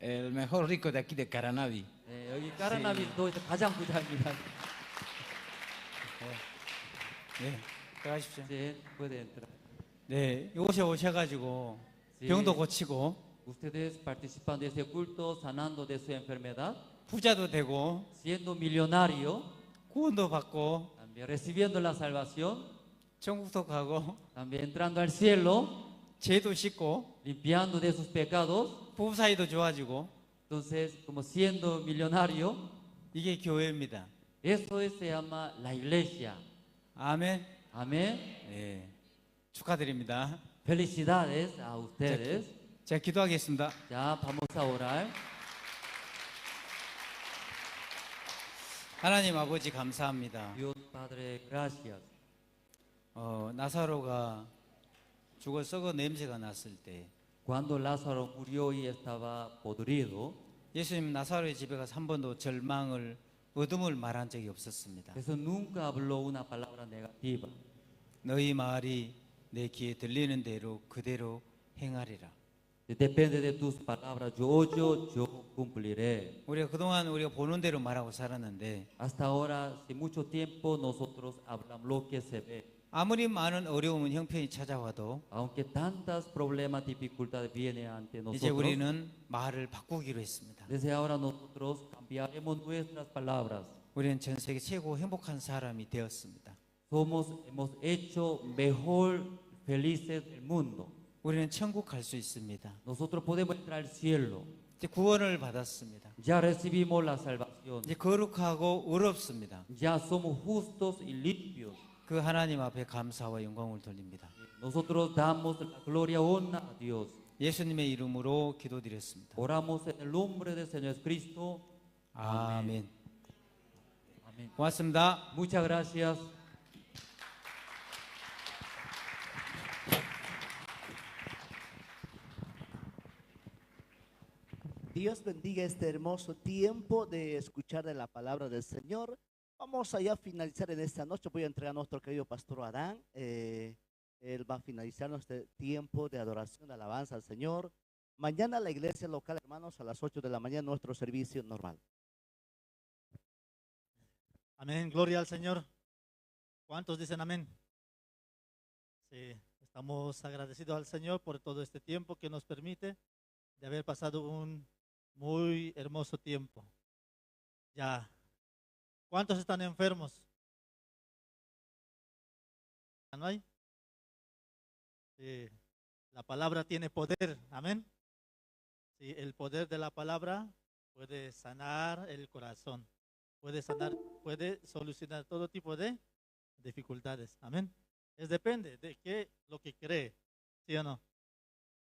El mejor rico de aquí de Caranavi. 네, 여기 까르나비도 가장 부자입니다. 네, 들어가십시오. 네, puede entrar. 네, 이곳에 오셔가지고 병도 고치고 Ustedes participando de ese culto, sanando de su enfermedad, 부자도 되고 siendo millonario, 구원도 받고 también recibiendo la salvación, 천국도 가고 también entrando al cielo, 죄도 씻고 limpiando de sus pecados. 부부 사이도 좋아지고. Entonces, como siendo millonario, 이게 교회입니다. eso se llama la iglesia. 아멘. Amén. 네, 축하드립니다. Felicidades a ustedes. 제가 기도하겠습니다. Ya, vamos a orar. 하나님 아버지 감사합니다. Dios Padre, gracias. 나사로가 죽어 썩어 냄새가 났을 때 Cuando Lázaro murió y estaba podrido, 예수님 나사로의 집에 가서 한 번도 절망을 어둠을 말한 적이 없었습니다. Jesús nunca habló una palabra negativa. 너희 말이 내 귀에 들리는 대로 그대로 행하리라. Depende de tus palabras. Yo cumpliré. 우리가 그동안 우리가 보는 대로 말하고 살았는데 Hasta ahora, hace mucho tiempo, nosotros hablamos lo que se ve. 아무리 많은 어려움은 형편이 찾아와도 Aunque tantas problemas, dificultades vienen ante 이제 nosotros, 우리는 말을 바꾸기로 했습니다. desde ahora nosotros cambiaremos nuestras palabras. 우리는 전 세계 최고 행복한 사람이 되었습니다. Hemos hecho mejor felices del mundo. 우리는 천국 갈 수 있습니다. Nosotros podemos entrar al cielo. 이제 구원을 받았습니다. Ya recibimos la salvación. 이제 거룩하고 의롭습니다. Ya somos justos y limpios. 그 하나님 앞에 감사와 영광을 돌립니다. Nosotros damos la gloria y honra a Dios. 예수님의 이름으로 기도드렸습니다. Oramos en el nombre del Señor Cristo. 아멘. Amén. 고맙습니다. Muchas gracias. Dios bendiga este hermoso tiempo de escuchar de la palabra del Señor. Vamos allá a finalizar en esta noche. Voy a entregar a nuestro querido pastor Adán. Él va a finalizar nuestro tiempo de adoración, de alabanza al Señor. Mañana la iglesia local, hermanos, a las 8 de la mañana, nuestro servicio normal. Amén, gloria al Señor. ¿Cuántos dicen amén? Sí, estamos agradecidos al Señor por todo este tiempo que nos permite de haber pasado un muy hermoso tiempo. Ya, ¿cuántos están enfermos? ¿No hay? Sí, la palabra tiene poder, amén. Sí, el poder de la palabra puede sanar el corazón, puede sanar, puede solucionar todo tipo de dificultades, amén. Depende de qué lo que cree, ¿sí o no?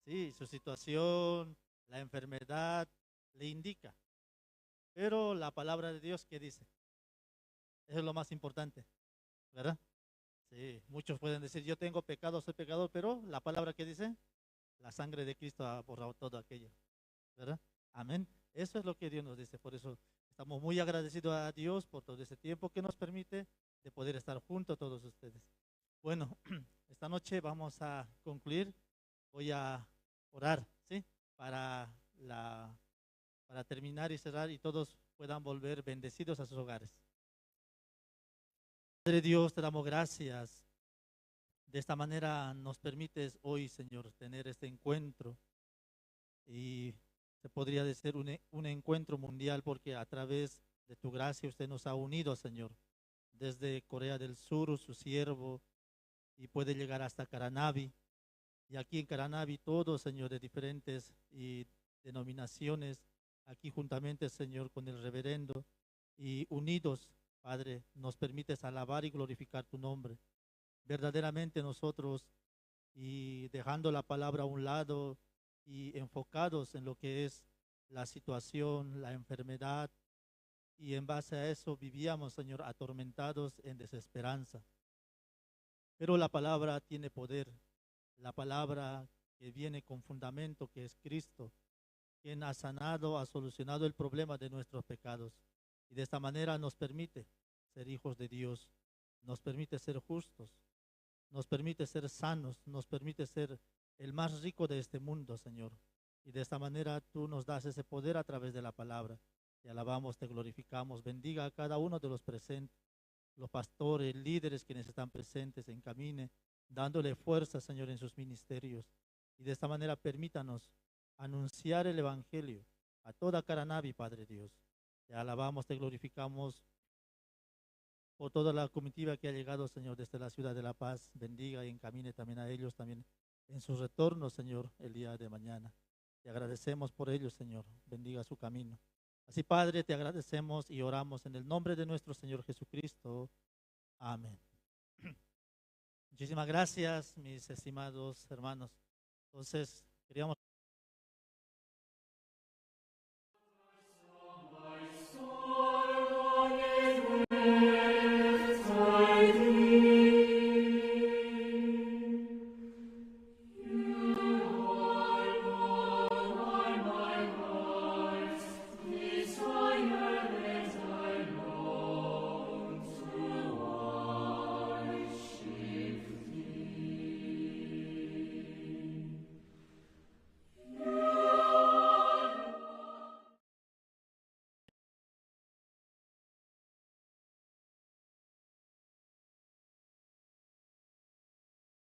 Sí, su situación, la enfermedad le indica. Pero la palabra de Dios, ¿qué dice? Eso es lo más importante, ¿verdad? Sí, muchos pueden decir, yo tengo pecado, soy pecador, pero la palabra que dice, la sangre de Cristo ha borrado todo aquello, ¿verdad? Amén. Eso es lo que Dios nos dice. Por eso estamos muy agradecidos a Dios por todo ese tiempo que nos permite de poder estar juntos todos ustedes. Bueno, esta noche vamos a concluir. Voy a orar, ¿sí? Para terminar y cerrar y todos puedan volver bendecidos a sus hogares. Padre Dios, te damos gracias. De esta manera nos permites hoy, Señor, tener este encuentro. Y se podría decir un encuentro mundial porque a través de tu gracia usted nos ha unido, Señor. Desde Corea del Sur, su siervo, y puede llegar hasta Caranavi. Y aquí en Caranavi todos, Señor, de diferentes denominaciones, aquí juntamente, Señor, con el reverendo, y unidos, Padre, nos permites alabar y glorificar tu nombre. Verdaderamente nosotros, y dejando la palabra a un lado, y enfocados en lo que es la situación, la enfermedad, y en base a eso vivíamos, Señor, atormentados en desesperanza. Pero la palabra tiene poder, la palabra que viene con fundamento, que es Cristo, quien ha sanado, ha solucionado el problema de nuestros pecados. Y de esta manera nos permite ser hijos de Dios, nos permite ser justos, nos permite ser sanos, nos permite ser el más rico de este mundo, Señor. Y de esta manera tú nos das ese poder a través de la palabra. Te alabamos, te glorificamos. Bendiga a cada uno de los presentes, los pastores, líderes quienes están presentes, encamine, dándole fuerza, Señor, en sus ministerios. Y de esta manera permítanos anunciar el Evangelio a toda Caranavi, Padre Dios. Te alabamos, te glorificamos por toda la comitiva que ha llegado, Señor, desde la ciudad de La Paz. Bendiga y encamine también a ellos, también en su retorno, Señor, el día de mañana. Te agradecemos por ellos, Señor. Bendiga su camino. Así, Padre, te agradecemos y oramos en el nombre de nuestro Señor Jesucristo. Amén. Muchísimas gracias, mis estimados hermanos. Entonces, queríamos